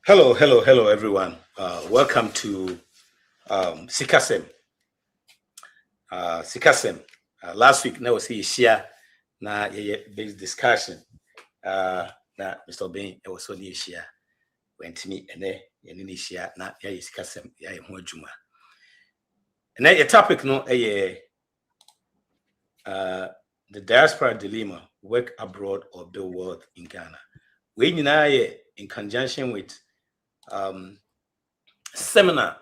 Hello, everyone. Welcome to Sikasem. Sikasem. Last week, na was here na big discussion. Na Mr. Bain, I was on the share. Went to me and then in share na Sikasem ya juma. And then a topic no the diaspora dilemma: work abroad or build wealth in Ghana. We in conjunction with seminar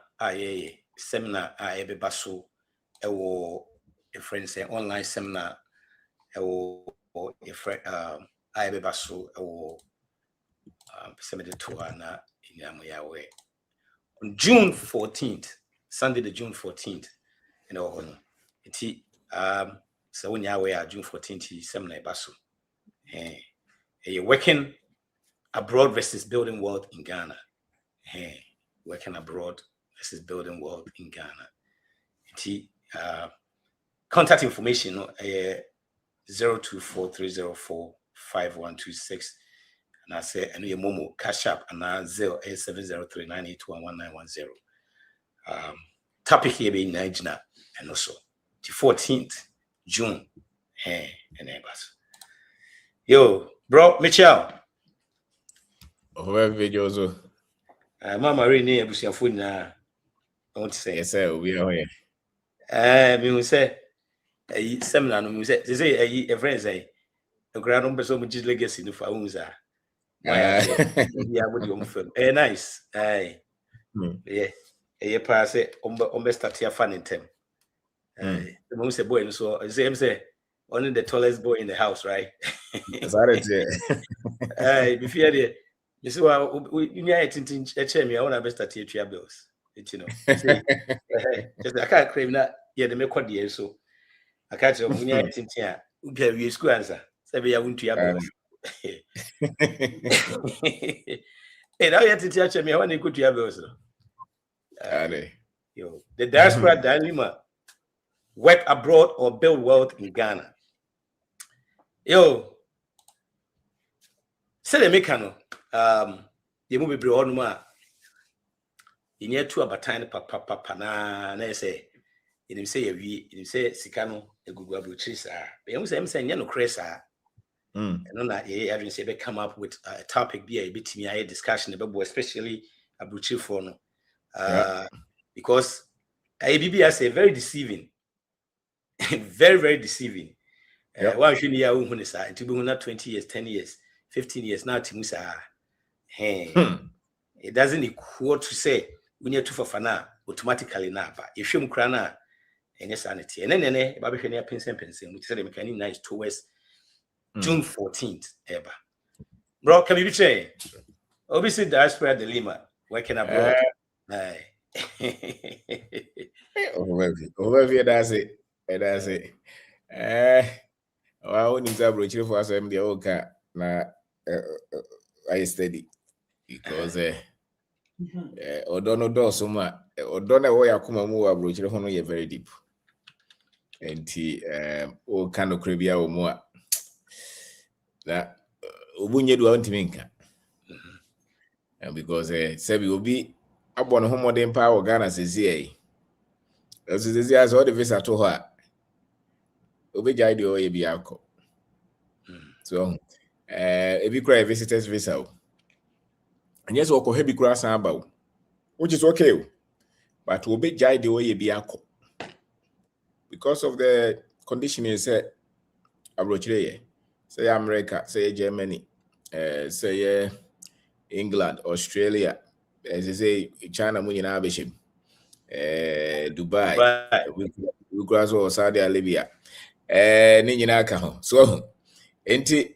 seminar be baso ewo a friend say online seminar ewo a friend be baso ewo seminar to na inyamoyawe on June 14th, Sunday the June 14th, you know on it so when you June 14th seminar baso working abroad versus building wealth in Ghana. Working abroad versus building wealth in Ghana. Contact information 0243045126. And I say and your Momo Cash App and 0870398211910. Topic here being Nigeria and also the 14th June. And yo, bro, Michelle. Videos. Mama Rini abusiafo na I want to say yes sir we are here. Me will say seminar no me say a friend say the grand number so much legacy no fa unza yeah what you film nice yeah pass ombe start here fan in them the mom say boy so say only the tallest boy in the house, right? That's it before the you see, you need to me. I want to best at your bills. You know, just I can't claim that. Yeah, the make the so I can't say when you here. We school answer. Say we are going to your bills. Hey, now you teach me. I want to go to your bills. Yo, the diaspora dilemma: work abroad or build wealth in Ghana. Yo, say the mechano. You move be on ma. You need to abatine papa na say. You say you say sikano a Google abrochis are. But you say I'm saying no cresa. And on that I say they come up with a topic be a bit me a discussion about especially abrochi for no. Because ABB I say very deceiving. very deceiving. One should hear who is to be not 20 years, 10 years, 15 years now Timusa. It doesn't equal to say we need to for fana automatically now, but if you crana any sanity and then Baby Penson, which said mechanic nice towards June 14th ever. Bro, can we be saying? Obviously, diaspora dilemma working abroad. Overview, that's it. That's it. I need to approach you for us. I'm the okay. Now, I study because Odono do so much. Odono way akuma mu approach you for you very deep. And o kind of cribia or more. That Ubunye do want to make. And because Sebi will be up on home modern power Ghana says here. As it is as all the visa to her. Obey the way be alcohol. So if you cry a visitor's visa. And yes, we'll heavy grass about, which is okay. But we'll be jai the way be alcohol. Because of the condition is set abroad, say America, say Germany, say England, Australia, as they say China, Dubai, we cross over Saudi Arabia, so enti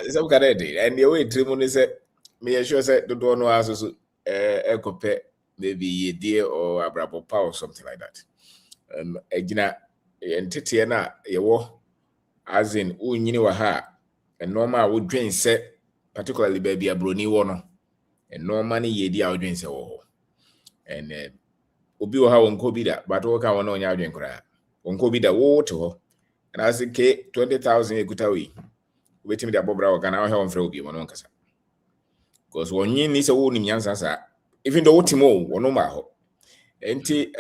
some kind and the way Trimon said, me sure said the don't know as ecope maybe a deer or a brabo power or something like that. Egina entity na yewo as in unyini wa ha and normal would drain set particularly baby a brony one and normally ye dia would drain se wo and obi wo ha wonko bi da but wo ka won onya adwen kra wonko bi da wo to and as ke 20,000 ekuta we waiting the abobra wo kana wo he won fra obi mo no nkasa because when you need a woman yansa, even though Timo or no maho. Enti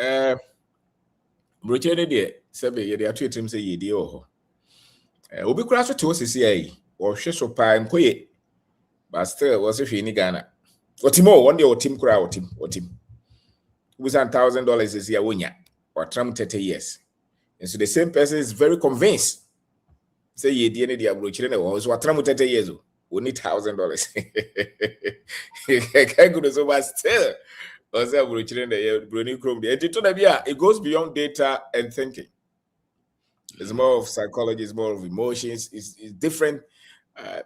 Britain de sebe ye de atu etim say ye de oh. Obi kura so to CCI or hwe so pa nkoye. But still was if in Ghana. Otimo one day or team kura or team. Was $1,000 is year wonya or tram 30 years. And so the same person is very convinced. Say ye de any dia brochire was what tram 30 years old. We need $1,000. Can't go so much still. It goes beyond data and thinking. It's more of psychology, it's more of emotions, it's different,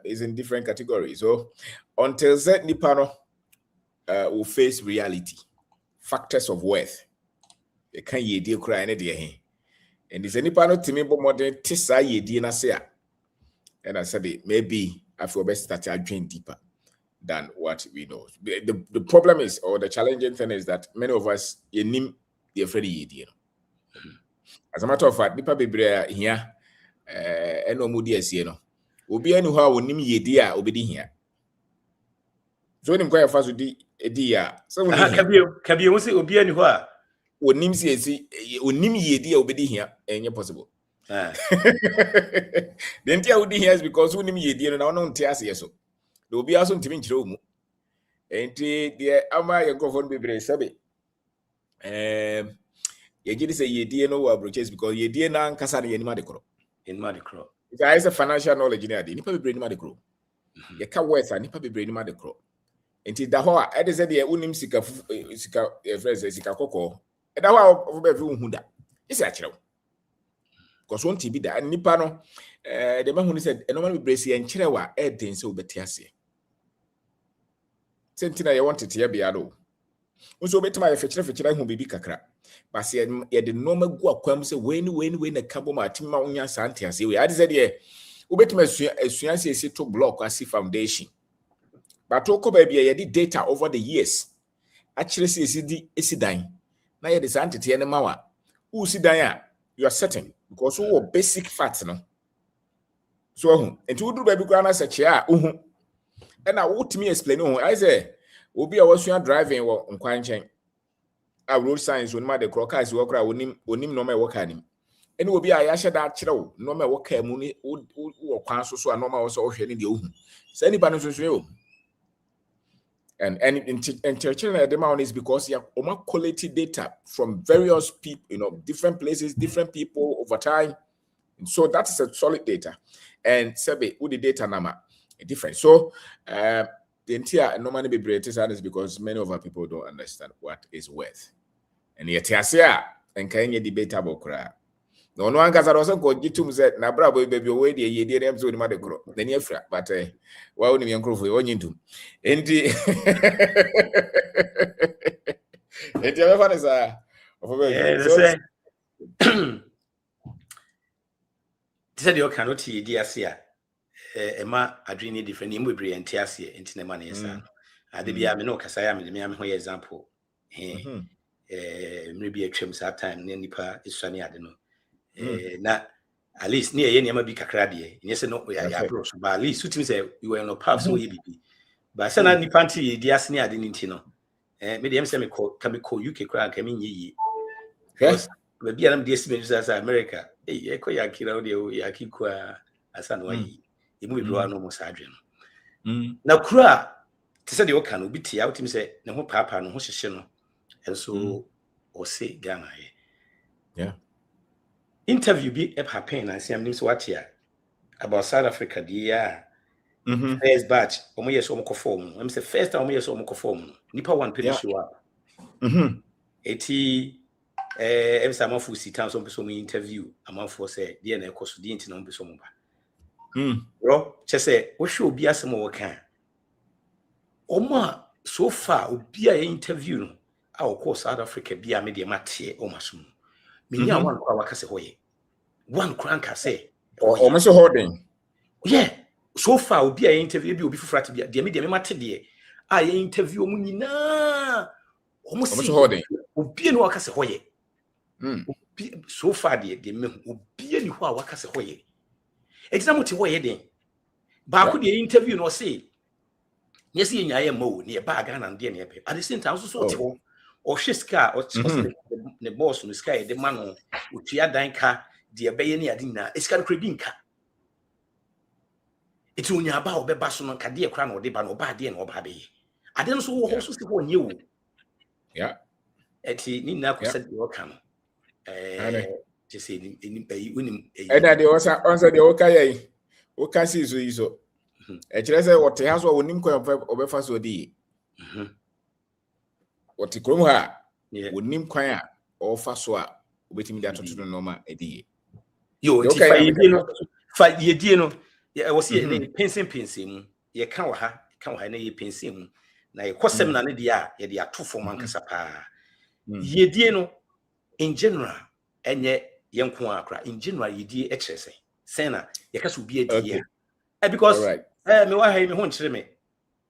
it's in different categories. So until that Nipano will face reality, factors of worth. They can't ye deal cry any. And it's a Nipano to me modern Tissa ye dina say. And I said it maybe I feel best start to drain deeper than what we know. The problem is, or the challenging thing is that many of us the afraid ye. As a matter of fact, nipa bebre here eno mudi asie no. Obi anu ha wonim ye di a obedi here. So nim kwa fa so di ya. So kabi won say obi anu ha wonim si esi onim ye di a obedi here enye possible. The entire odi here is because wonim ye di no na ono nte ase so. The obi aso ntimi nkyere omu. Enti de ama ye gofon bebre sabe. Ye gidi say ye die no approaches because ye die na nkasa na ye nima de kro. It is a financial knowledge in ade. Nipa bebre nima de kro. Ye ka worth nipa bebre nima de kro. Enti da ho a e de say de unim sika friends sika kokko. E da ho a of be hu da. Isi a kire. Because one TB da nipa no the man who said e normal bebre si en kire wa e den say obeti ase. Sentina ye want it here bia do. Unso betima ye fechire hu bibi kakra. But ye the normal go akwam say when na kabo ma timma unya sante ase we ade say de ubetima asuanse esi to block as foundation. But to ko ba bia ye di data over the years. Actually say esi dan. Na ye the sante te ne mawa. Who si dan a you are certain because who basic facts no. So enti wudu ba bi kwa na seche a uhu. And I would me explain I say obi a was driving wo nkwanchen a road signs when ma the crocas wo kra onim no ma wo ka nim ene obi a ya hye da kire wo no ma wo ka mu ni wo kwan so a no ma wo so hwe ni de ohu say ni ba no so so and intentional demand is because you have quality data from various people, different places, different people over time, and so that is a solid data. And sabe with the data number different. So the entire normally be breathing is because many of our people don't understand what is worth. And yet here and can you debate about cry. No one can also go to say na bravo baby away the ye did episode ma de grow. Then you fra but why only me uncle for you into. And the and the other is said you cannot see DSA. Emma adreni different name we bring NTSA into the money san. Adebia me no kasaya me am ho example. Maybe a trim that time nipa isani ade no. Na at least near any bi kakra de. Yes no we are bro so but at least suit me say you were no pub so bibi. But say na nipa nti di asani ade nti no. Me dem say me call UK kra ka me nyi. Because we be am DS me as America. Eh ko ya kira de ya kikwa asan wa yi. Emu bi bro no mo sadwe no. Na kura te say de o kan obi tia o tim say ne ho papa no ho hyehye no. And so or say Ghana. Yeah. Interview be happen and see I'm what here about South Africa the year. First batch, yes form. I'm say first time yes form. Nipa one pay show up. Eti every time of sit down some person interview among for say the na course the inti na person ba. Bro, just say what show be asem wo kan. Oma so far obi a interview no of course South Africa be a media matie o masum. Minya one kwa wakase hoye. One crank say almost holding. Yeah. So far obi a interview bi obi fufrati bia de media me mate de a ye interview mu nyina almost holding. Obi no wakase hoye. So far de me obi ani ho a wakase hoye. Example ti hoye den. Ba ko de interview no say yes ye nya mo ne bag and dey ne pe at the same time so te ho o hwiska o the boss no sky the man o tua dan ka de ebeye ne ade na eska kredi nka eti onya ba obeba so no kade ekra na ode ba no ba de na oba be ade no so wo ho so se ho nye wo yeah eti ni na ko se de oka no je say ni bayi unim eda de onsa de oka ye oka si so iso e kire se wote ha so wonim ko obefa so di wote krom ha wonim kwan a ofa so a obetimi da totodo no ma edi yo ti fa yedie no ye wo se ne pensen mu ye ka wa ha na ye pensen mu na ye kosem na ne dia ye de atofo man kasa pa yedie no in general enye yenko akra in general yedie exercise sena ye ka so bi edie because me wa ha me ho nkyere me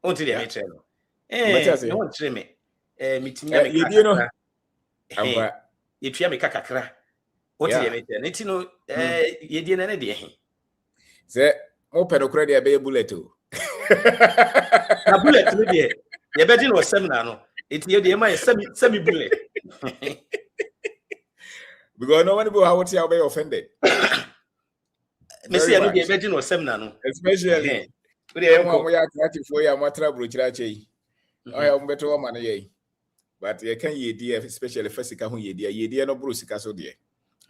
on ti de me kyere no me ho nkyere me mitimi me yedie no amba yetua me kakakra o ti de me kyere nti no yedie na ne de he se mo pedokra de be bullet o na bullet no de ye be di no seminar no eti ye de ma semi bullet because no one will how to be offended. Me see no dey imagine or seminar no. Especially we dey we are creative for ya matra brochira chei. Oh ya mbeto ma na ye. But you can ye especially physical ho ye no bro sika so de.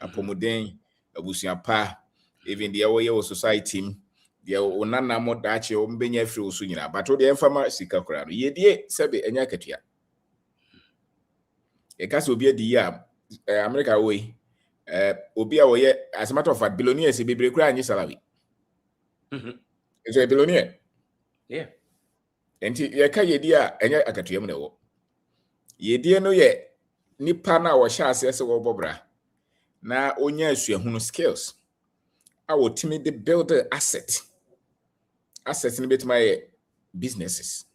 Apomoden, abusuan pa, even the way society the onana mo dache o mbenya free osu nyina. But o de emfama sika kora no. Ye die sebe enya katua. E ka so obi adi ya America way obi a woye as a matter of fact billionaires be kura anyi salary is a billionaire enti ye ka yedi a enye akatuam na wo yedi no ye nipa na wo hya ase se wo bobra na onya asuahunu skills a wo timi de build assets ni betima ye businesses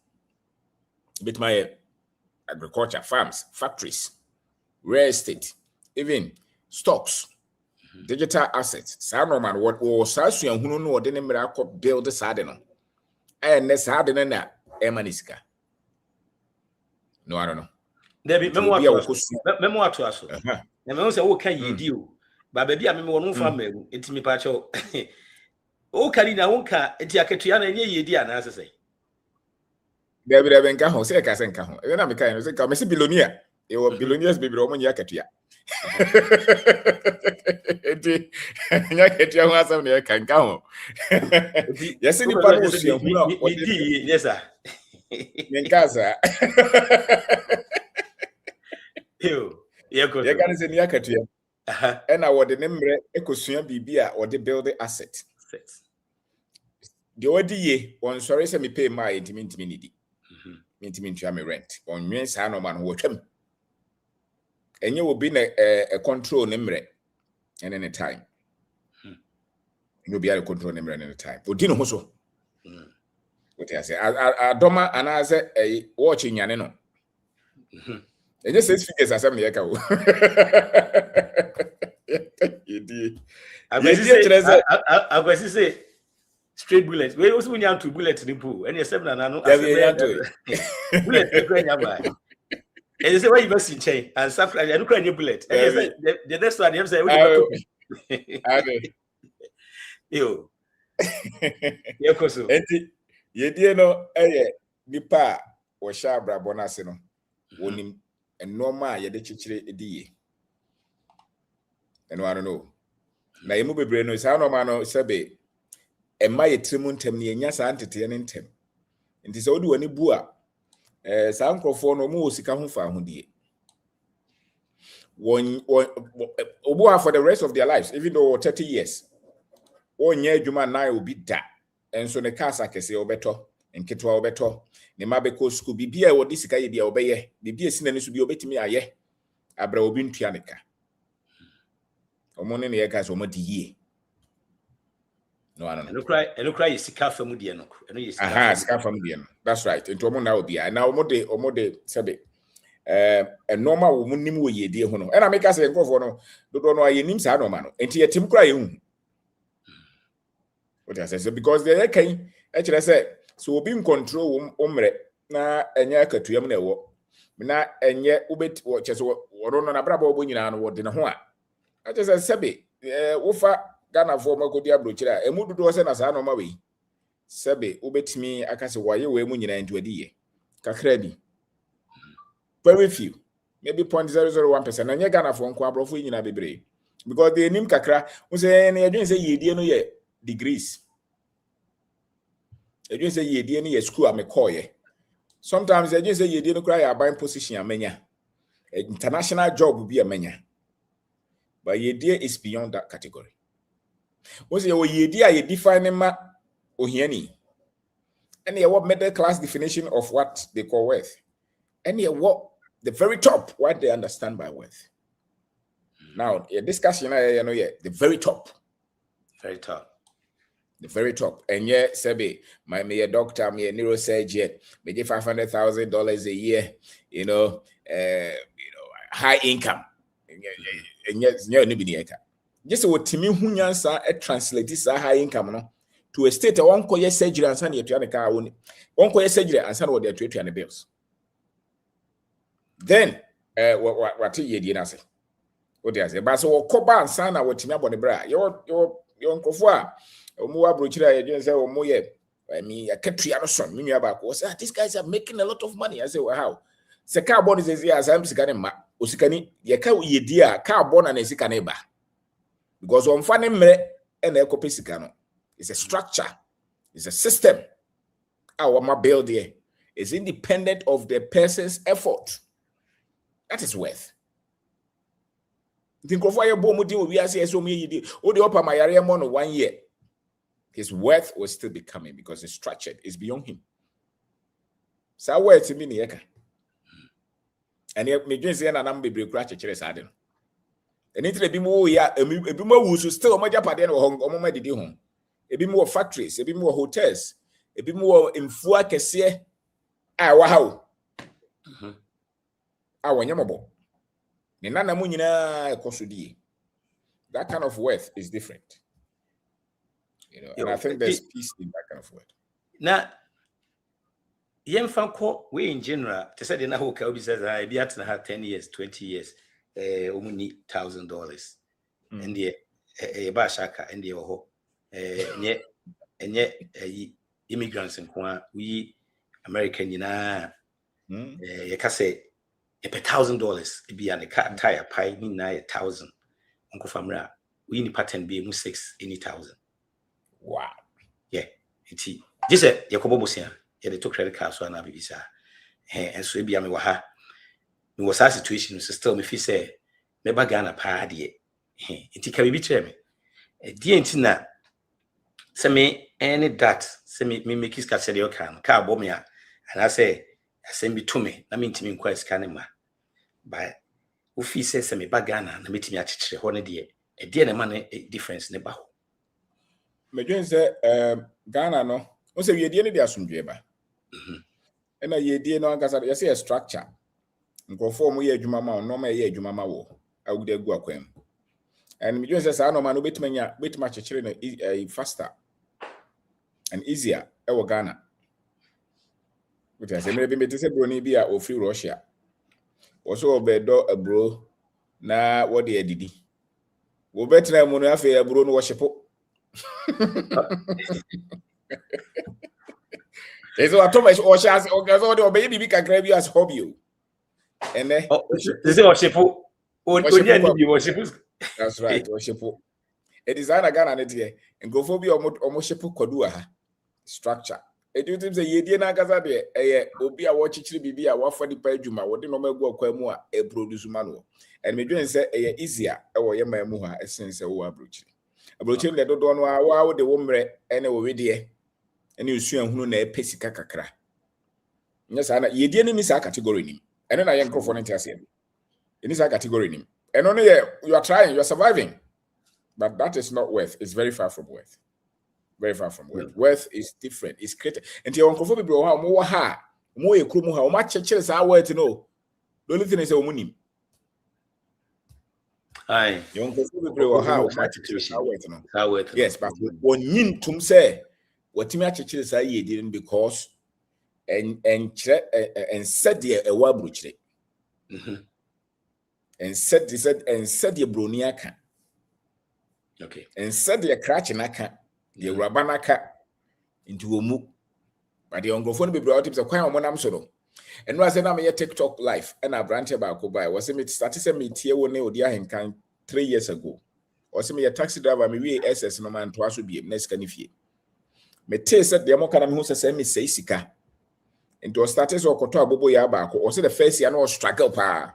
betima ye agriculture farms factories real estate even stocks, digital assets. Sa normal what or sa suahunu no de ne mra akọ build sa de no. Ne sa de na emanisika. No, I don't know. There be memo ato aso. Na me say wo ka yedi o. Ba ba bia me wo no fa magu. Etimi pa che o. O kali na wo ka eti aketua na enye yedi ana asese. There be nka ho say ka se nka ho. E na me ka no say ka me se billionaire. E wo billionaires be o mo nya aketua. Eti nya ketia ho asam ne kan ka ho yesi ni pa no si hu na odi yes sir nkaza yo ye kan se ni akatua e na wode ne mre ekosua bibia wode build asset de wodi ye on sorry se me pay my intimi nidi intimi ntua me rent on nwen sa no man ho twam enye obi na control ne mre and any time you be able to control ne mre any time odi no ho so what I say adoma ana say watch nyane no enye 6 figures asem ne yeka wo idi agwesi say straight bullet we also nya to bullet ni pool any 7 na no bullet e kwa nya ba. And they say, why you must in chain and stuff like that? You bullet. And they say, the next one, they say, yo, yeah, koso. Enti, ye die no, nipa o shabra bonase no, wonim enoma ye de chichire ediye. And I don't know. Na yemu bebre no, sa no no sebe, emma ye trimu ntem ni enya sa antete ne ntem. Enti se odi wani bua. Sa nkrofo no mo sika ho fa ho die one obo for the rest of their lives even though 30 years onya adwuma na obi da enso ne kasa kese obeto nketwa obeto ne mabeko school bibia wo di sika ye bia obeye bibia sina ne so bia obetimi aye abra obi ntua ne ka omo ne ye ka so mo di ye no I don't know. Eno cry is sika famu die no. Eno is sika famu die no. That's right. Into omo na obi a. Na omo de sebe normal wo munim wo yedie ho no. E na make say nkofo no dodo no ayenim sa normal no. Enti yetim kra ye hu. What I say because they can actually say So being control umre na enya katuyam na ewo. Na enye ubet watches what on a brabo bunyina no de ho a. I just sebe wofa Ghana for makodi abrochira emu dodo se na sa no ma we. Sebe ubetimi akase waye we mu nyina ntuadiye. Kakra bi. Very few. Maybe 0.001%. Na nye Ghana for nko abrofo nyina bebre. Because the nim kakra, we say na yedwen say yedie no ye degrees. Yedwen say yedie no ye school amekoye. Sometimes yedwen say yedie no kra ya buying position amenya. International job will be amenya. But yedie is beyond that category. We say yedie ye define ma ohiani. And what middle class definition of what they call worth. And what the very top, what they understand by worth. Now, a discussion, the very top. Very top. The very top. And yet, Sebi, me a doctor, me a neurosurgeon, me get $500,000 a year, high income. And yet, just what Timmy Hunyansa translate this high income no, to a state of 1 year surgery and send you to a car. 1 year surgery and send what they're treating the bills. Then, what you did, say? What they say, but so Koba and Sana, what you about the bra, your uncle for Omoa Bruchira, you say, oh, moye, I mean, a country, I don't know, about was these guys are making a lot of money. I say, well, how? The carbon is as I'm Sikani, Usikani, Yaka, ye dear, carbon and a Sikaneba. Because on funny me and Ecopisicano, it's a structure, it's a system. Our my build here is independent of the person's effort. That is worth. Think of why your bomb deal we are saying so many or the upper my area more 1 year. His worth will still be coming because it's structured, it's beyond him. So where to me, and yet me just say and I'm be crash church sadden. And it be more ya a bit more who still my Japan or mama did home. A bit more factories, a bit more hotels, a bit more in Fuakese. Ah, wow. Our Yamabo. That kind of worth is different. And I think there's peace in that kind of word. Now, we in general, to say the Naho Kelby says, I be at 10 years, 20 years, only $1,000. And the Bashaka and the Oho, and yet, immigrants in Kwa, we American, you can say, $1,000, it be an a cat tire pie, me 1,000. Uncle Famra, we in pattern be 6 any 1,000. Wow. Yeah, it's just a Yakobo Bosia, yeah, they took credit cards so I be visa. And so be a me waha. Me was a situation, so still me fi say, me bagana party. It can be me. Dear Tina, say me any that, say me make his cassadio can, car bomia, and I say, send me to me, I mean to me quite scanning. But if he says, me bagana, and meet me at the holiday, a dear man difference never. Major say, Ghana no, also we did the Asumjeba. And a year no, I say a structure. Go for me, Jumama, no, my year, Jumama, I would go aquam. And Major says, I know man, bit much children faster and easier, our Ghana. Which I say, maybe me to say, Brony be or free Russia. Also, a bro, na what the did. We better Munafe, a bro, worship. It's what Thomas or Shaz or baby can grab you as hobby. And then, this is worship. That's right, worship. A designer gun and go for be almost Kodua structure. It is a Yediana Gazabe, a Obia watching Bibi, a waffle pejuma, what the normal go quemua, a produce manual. And me doing say a easier, or Yama Muha, a sense of Wabruchi. A brochure that don't know how the woman and already, and you see who ne pesica cacra. Yes, and ye didn't miss a category. And then I am confident as him. It is a category. And only you are trying, you are surviving. But that is not worth. It's very far from worth. Very far from worth. Worth is different. It's created. And your uncle for people how more ha, more a crew, how much churches are worth to know. The only thing is a money. Aye. Your uncle for people how much churches are worth to know. Yes, but when you to say, watimi achechire saa yedie no because and said the ewa bruchire and said the bronia ka okay and said the crutch naka the rabanaka into omu but the ongrofo no be brought tips kwan omonam so no and was na me TikTok live and a branch about ko by was me started say me tie wo ne odi ahenkan 3 years ago was me taxi driver me we SS no man to aso bi next kan fie me te said the mo kana me hu say me say sika into started so okoto abobo ya ba ko o say the first year no struggle pa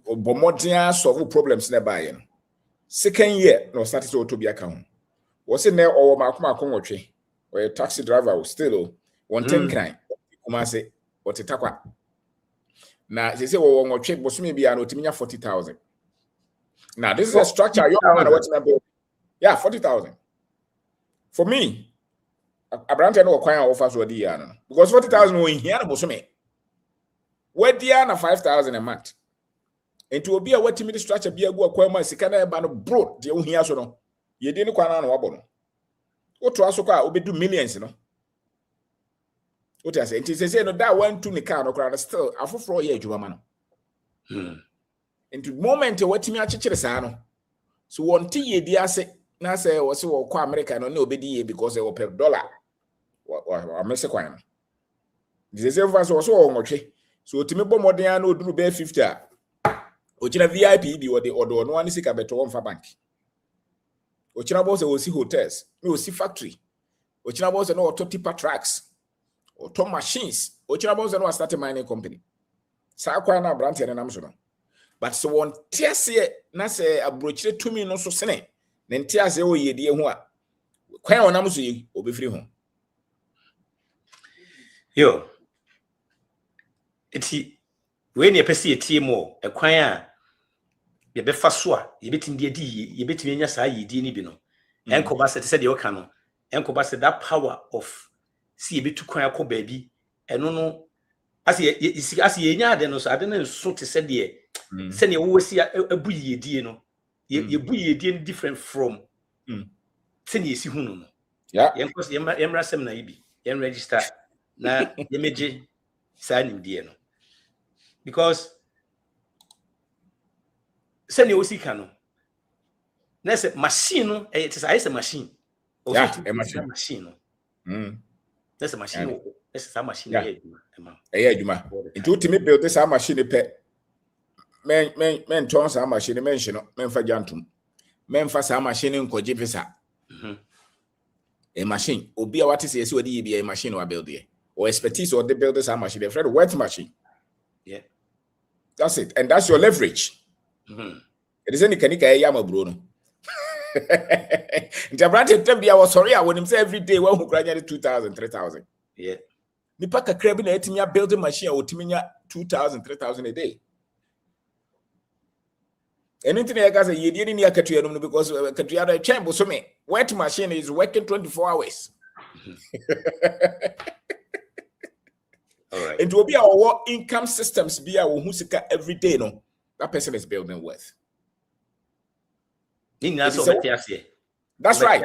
obomodia solve problems na ba ye no second year no started so to be account was in there or makoma konwotwe or taxi driver still one 10 crime kuma say what takwa na they say wo nwotwe bosome bia no timinya 40,000 now this is a structure your man what na build yeah 40,000 for me abrante no kwan offer so di ya no because 40,000 wo hia na bosome where dia na 5,000 a month into obi a watimi the structure bia go akwan ma sika na e ba no bro de wo hia so no ye di ni kwan na wabo no oto aso kwa obedu millions no what I say it say no that one to the car no crowd still afofro ye adwuma ma no into moment watimi achechire saa no so wonte ye di ase na say wo se wo kwa America no na obedi ye because wo per dollar wa mese kwan no this say for so wo nwotwe so otimi bo moden na oduru be 50 a ochina VIP bi odo no ani sika beto wo mfa bank ochina bo se wo si hotels no wo si factory ochina bo se no auto tipper trucks auto machines ochina bo se no start a mining company sa kwa na brand ye nam so no but so won tiase na se abrochire tumi no so sene ne ntiase wo yedie ho a kwan onam so yi obefiri ho yo eti we ne pese etie mo ekwan a ye be fa so a ye betim de adi ye betim anya saa yedie ni bi no enkoba se de o ka no enkoba se that power of si ye betu kwan akọ baabi eno no as ye nya ade no so ade no so te se de se ne wo si abu yedie no ye bu yedie different from se ne si hunu no yeah yen kos yemra sem na ibi yen register na yemeje saa nimdie no because se ne osika no na se machine no it is a machine also yeah a machine no that's a machine that's a machine yeah adwuma into ultimate build this machine pe men ton sa machine mention no men fa jantum men fa sa machine nkoje pesa a machine obi a what is yes we be a machine or build here or expertise or the build this machine the friend worth machine yeah that's it and that's your leverage it is any kanika e yama bro no interpreted them dia was sorry I when him say every day when who granya 2,000 3,000 yeah ni paka crab na etimia building machine o timinya 2,000 3,000 a day anything I got say you didn't need katuya no because katuya the chamber so me wet machine is working 24 hours all right and to be our income systems be our husika every day no that person is building wealth that's right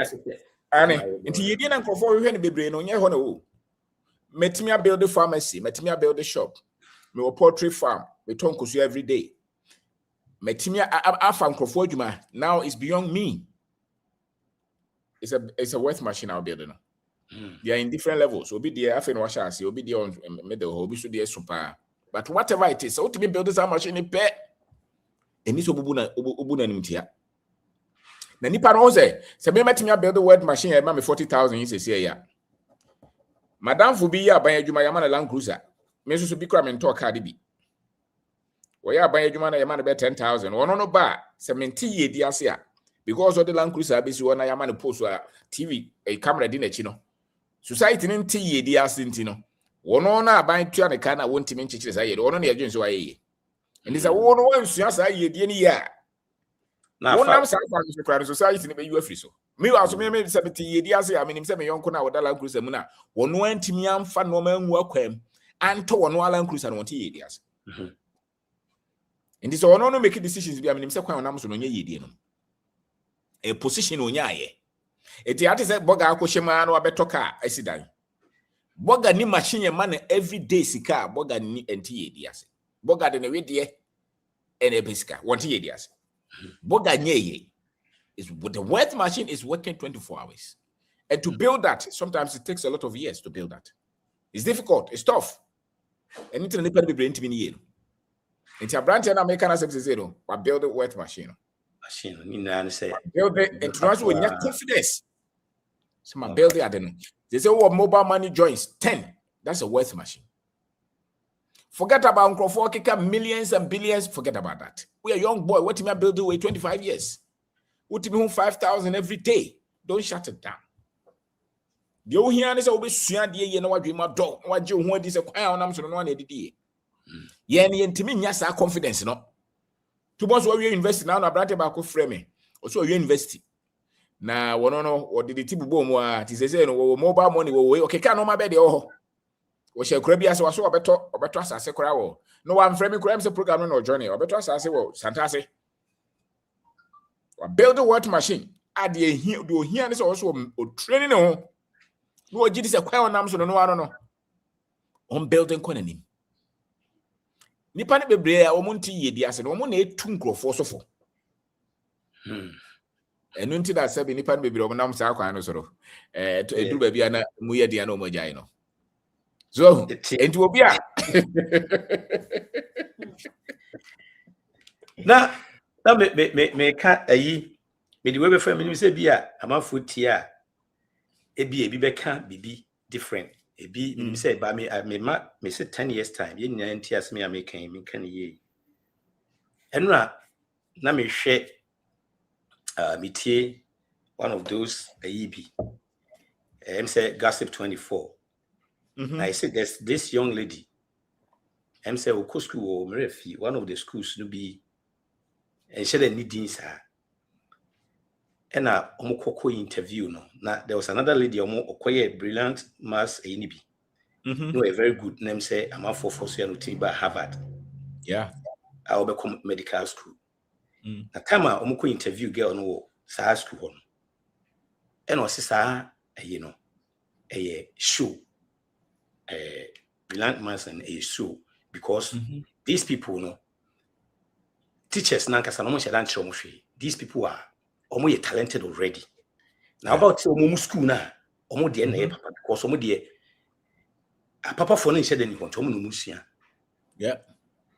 and into you didn't go for you be brain on your hono metimia build a pharmacy metimia build a shop me a poultry farm me tonkusu every day metimia afam crofo adwuma now is beyond me it's a worth machine I'll build they are in different levels obi there afen wa chance obi there on middle obi so there super but whatever it is so to be build this machine pe eni so obu na nimtia na nipa no say se me metimia build the word machine e ma me 40,000 yin say ya madam fu bi ya ban adwuma ya ma na Land Cruiser me so bi kra me nto card bi wo ya ban adwuma na ya ma na be 10,000 wono no ba se me nti ye di ase a because of the Land Cruiser be si wona ya ma na post a TV a camera di na chi no society ni nti ye di ase nti no wono na ban tua ne ka na wonti me nchichire sa ye wono na ye dwen so aye ye ndi sa wono wansua sa ye di ni ya na wonam sa fa society ni be you afri so me wa so me 70 ye di ase a me nim se me yonko na wo Land Cruiser mu na wono antimi amfa no ma nwu akwam anto wono Land Cruiser no wonti ye di ase ndi so wono no make decisions bi a me nim se kwan wonam so no nye ye di no a position onya aye Eti ati say boga akoshema na wabeto car asidan. Boga ni machine man every day sika boga ni enti yedi ase. Boga de ne wedie ene besika wonti yedi ase. Boga nyeye is the worth machine is working 24 hours. And to build that, sometimes it takes a lot of years to build that. It's difficult, it's tough. And it's a be brain to be it's a branch and American as zero, but build a worth machine. Build it and to with your confidence. So my build it, I don't know. They say, oh, mobile money joins 10. That's a worth machine. Forget about Uncle Forkika, millions and billions. Forget about that. We are a young boy. What do you mean build away 25 years? What do you mean 5,000 every day? Don't shut it down. You hear this over Suya, you know what you might do. What you want is a crown. I'm so no one edit. Yen intimate, yes, our confidence, no. Two months where you invest now, I brought about framing. Also, you invest. Now, one no, what did the tip boom? What is say, no mobile money? Okay, can't know my bed. Oh, we shall crabby as was so a better as a crowd. No one framing crimes a program or journey or better as I say, well, Santase. Build a work machine. Add the here, do here is also training on. No, it is a quite on so no, I don't know. On building colony. Nipa be brea omunti yedi ase no mo na etu nkrofo sofo. Enu nti da se be nipa be brea omunam sa akwan no soro. Eduru ba bia na mu yedi na omogyan no. So, enti obi a na me ka ayi me di we be frame me say bia amafo ti a ebi be ka bibi different. Ebi me say ba me say 10 years time ye nyina nti as me american me kan ye enra na me hwe me tie one of those ayibi say gossip 24. I said there's this young lady say o school o merefi one of the schools no be and she dey need this and omukoko interview no na there was another lady okoye brilliant mass enibi no a very good name say I'm for so no tiba Harvard I will become medical school na time omukoko interview girl no sa school hon and was sa you know a show brilliant mass and a show because these people no teachers na kasa no mo shedan chiro mo hwe these people are almost talented already. Now about school now, almost the end papa because almost the papa for no said anyone to musia. Yeah.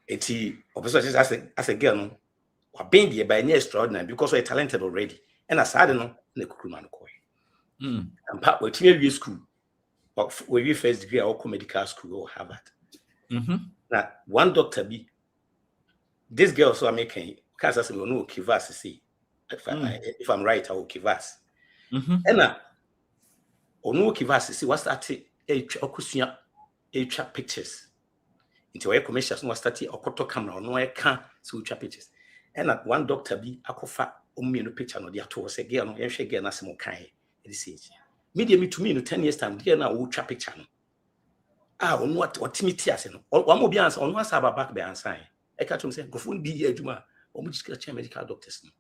Eti opposite as a girl no, or being the by any extraordinary because we're talented already. And as I don't know, the kukuman koi. And part with school, but when we first degree or medical school or Harvard. Now one doctor be this girl so American can't say no kivas see. If I'm right, I will give us. And no give us see what's that a trap pictures. Into a commercials no start a photo camera no I can't see trap pictures. And one doctor be a cofa no picture no the to say girl no she girl na some kind. It is media me to me no 10 years time girl na wo trap picture no. On what me tia say no. One more be answer on one side back be answer. I catch him say go phone be adwuma. Omo just medical doctors no.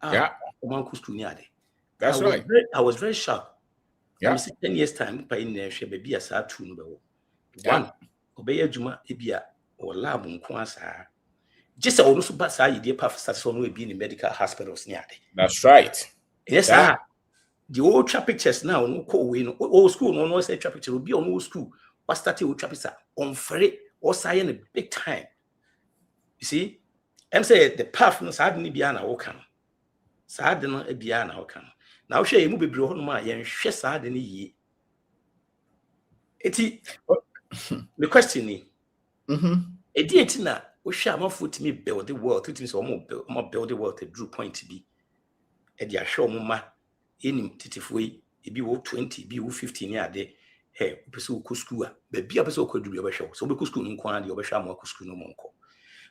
That's right. I was very shocked. Yeah. 10 years time, by in there, she be a sad tune. One, obey a juma, ebia, or lab on Kwansa. Just also, but I did pass on will be in medical hospitals near. That's right. Yes, sir. The old trap pictures now, no call win, old school, no say trap picture will be on old school. What started with trap on free or sign a big time. You see, I'm saying the path no sadly be an outcome. Sad no ebia na oka na wo hwe emu bebre ho no ma ye nhwe sad ne yi eti the question ni edi eti na wo hwe amafo timi build the world timi so mo build the world to drew point bi edi ahwe mo ma enim titifo yi ebi wo 20 bi wo 15 ni ade pese wo school a ba bia pese wo kwaduru obehwe so wo school nko ade obehwe am wo school no monko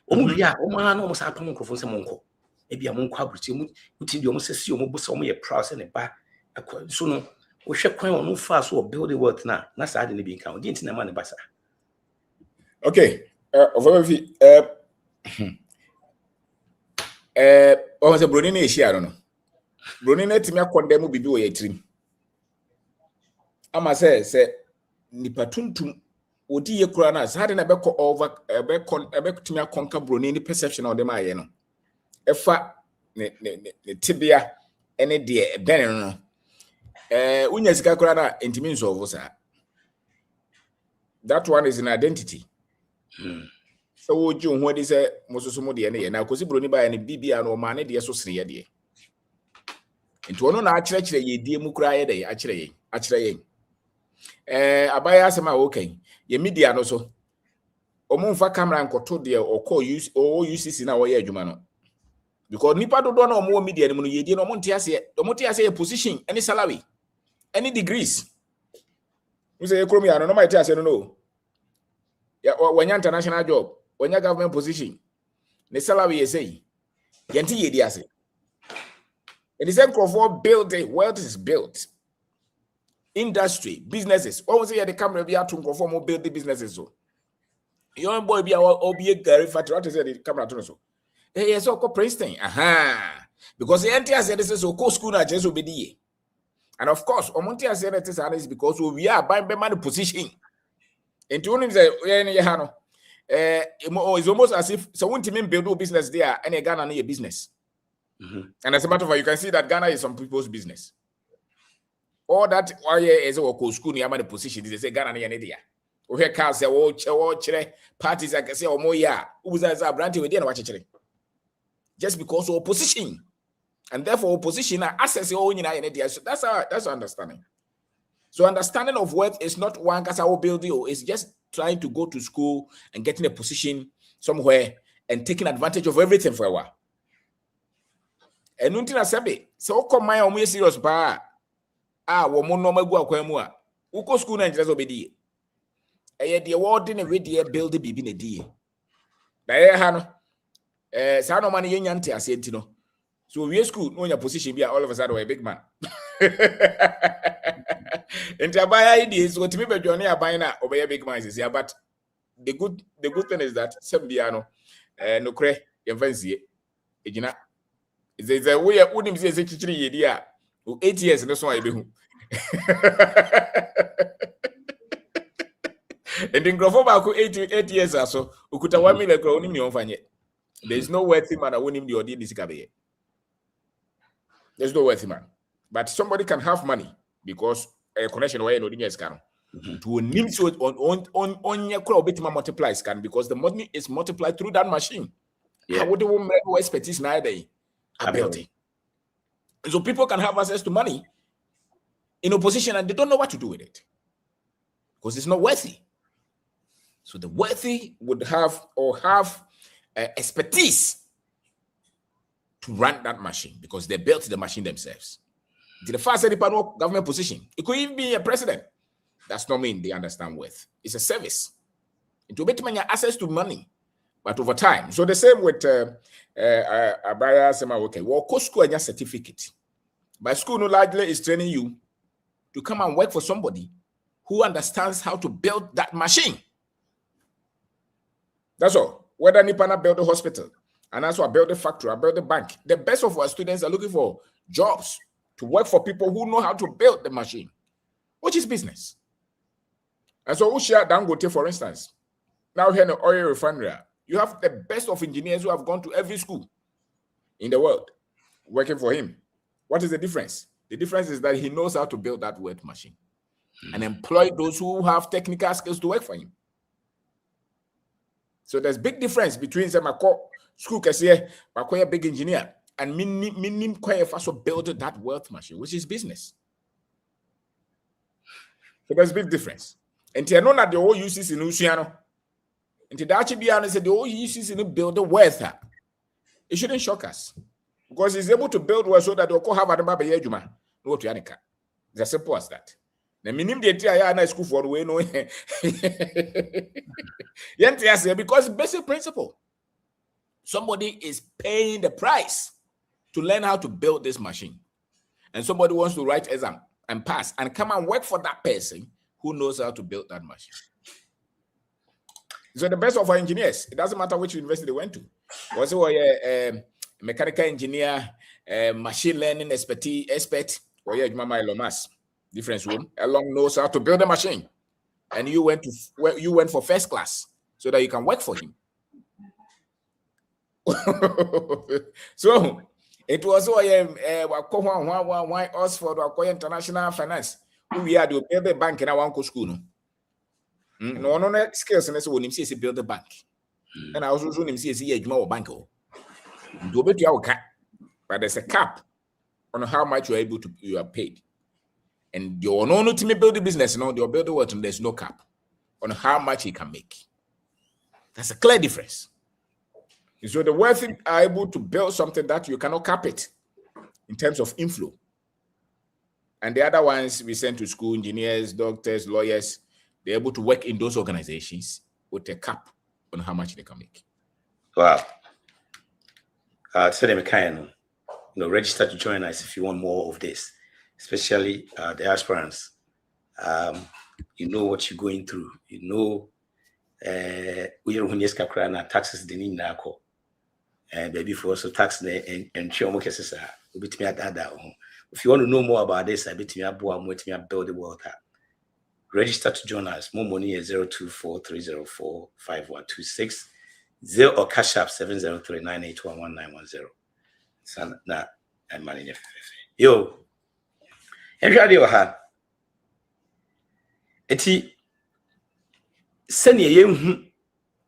omu bia o ma na o sa pam nkrofo se monko ebi amon kwa bruti mu uti di omsesi omobusa omo ye proud se ne ba so no wo hwe kwan onu fa so build the world na sa de ne bi nkan o di ntina ma ne basa. Okay, ofofi o se broni na eshi aro no broni na timi akondem bibi wo ye tirim ama say nipa tuntum odi ye kura na sa de na be ko over be tumi akonka broni ni perception of them aye no efa ne tibia ene de ben no unya sika kura na intimi nsolve sa. That one is an identity. So would you when is a mososumo de ene na kosi broni ba ene bibia no ma ne de so sere de into ono na akire ye die mu kura ye de akire ye abaya asema okay ye media no so omunfa camera nkoto de okọ UCC na wo ye adwuma no because nipa dodo na omo media ni mu no ye die no omo ntia se position any salary any degrees we say ekromi ano no ma tia se no ya wanya international job wanya government position ne salary ye say yenti ye die ase it is for building wealth is built. Industry, businesses. Always say the camera be out to conform build the businesses. So young boy be a Gary factory. What is the camera to so? Hey, yes, so Princeton. Aha. Because the entire said this is so co school na just obedi. And of course, Omontia said that is because we are buying money position. And to him say, it's almost as if someone team build a business there and a Ghana need a business. And as a matter of fact, you can see that Ghana is some people's business. All that is a school near the position. They say Ghana near Nidia. We hear cars say, oh, parties I can say, oh, moya, who's a branch with the watch just because of opposition. And therefore, opposition are access your own in Nidia. So that's our understanding. So understanding of wealth is not one casa building, it's just trying to go to school and getting a position somewhere and taking advantage of everything for a while. And until I say, so come my own serious bar. Woman no magu akwemu a uko school na njira obedi eye de word na we de build bibi na die na ye ha no sa no man ye nyante ase enti no so we school no nya position bi all of a sudden we a big man enti abaya ide so timi bedwane aban na obey big man is here. But the good thing is that some bia no no kre ye fancy ejina is a way unim se chichiri ye dia 8 years no so I be hu and in grofo ba ko 8 years aso ukuta 1 million kro onim ni onfanye. There is no worthy man onim the odi disika be. There's no worthy man, but somebody can have money because a connection where no dinya scan to onim so on your kro bit multiply scan because the money is multiplied through that machine. How would the expertise na day ability. So people can have access to money in opposition and they don't know what to do with it because it's not worthy. So the worthy would have expertise to run that machine because they built the machine themselves. The first government position, it could even be a president. That's not mean they understand worth. It's a service. It will make access to money, but over time. So the same with Abaya Sema. Okay, well, school and your certificate. But school no largely is training you to come and work for somebody who understands how to build that machine. That's all. Whether Nipana build a hospital, and also I build a factory, I build a bank. The best of our students are looking for jobs to work for people who know how to build the machine, which is business. And so Ushia Dangote, for instance, now here in the oil refinery, you have the best of engineers who have gone to every school in the world working for him. What is the difference? The difference is that he knows how to build that wealth machine and employ those who have technical skills to work for him. So there's big difference between say school kasiye, a big engineer, and minim kwaye faso build that wealth machine, which is business. So there's big difference. And I know that the whole UCC in Usiano, and the Archibiano said the whole UCC in build the wealth. It shouldn't shock us. Because he's able to build well so that they'll have a baby yejuma. No to Yanika. It's as simple as that. The minimum the school for the way no. Because basic principle. Somebody is paying the price to learn how to build this machine. And somebody wants to write exam and pass and come and work for that person who knows how to build that machine. So the best of our engineers, it doesn't matter which university they went to. Also, mechanical engineer, machine learning expert, or Mama Elomas. Difference room. Elon knows how to build a machine, and you went for first class so that you can work for him. So it was why Oxford or international finance. We had to build a bank in our uncle school. No skills and so when him say build a bank. And I also soon him say a bank. Do bet you but there's a cap on how much you are paid. And you're not to build the business, no, you're building what, and there's no cap on how much he can make. That's a clear difference. So the wealthy are able to build something that you cannot cap it in terms of inflow. And the other ones we send to school, engineers, doctors, lawyers, they're able to work in those organizations with a cap on how much they can make. Wow. So register to join us if you want more of this, especially the aspirants. You know what you're going through. You know, we are taxes the need now. And baby for also tax and show cases if you want to know more about this, I bet me build the world. Register to join us. More money is 0243045126 or cash app 70398119110. So now I'm managing. Yo, everybody ha. Eti senior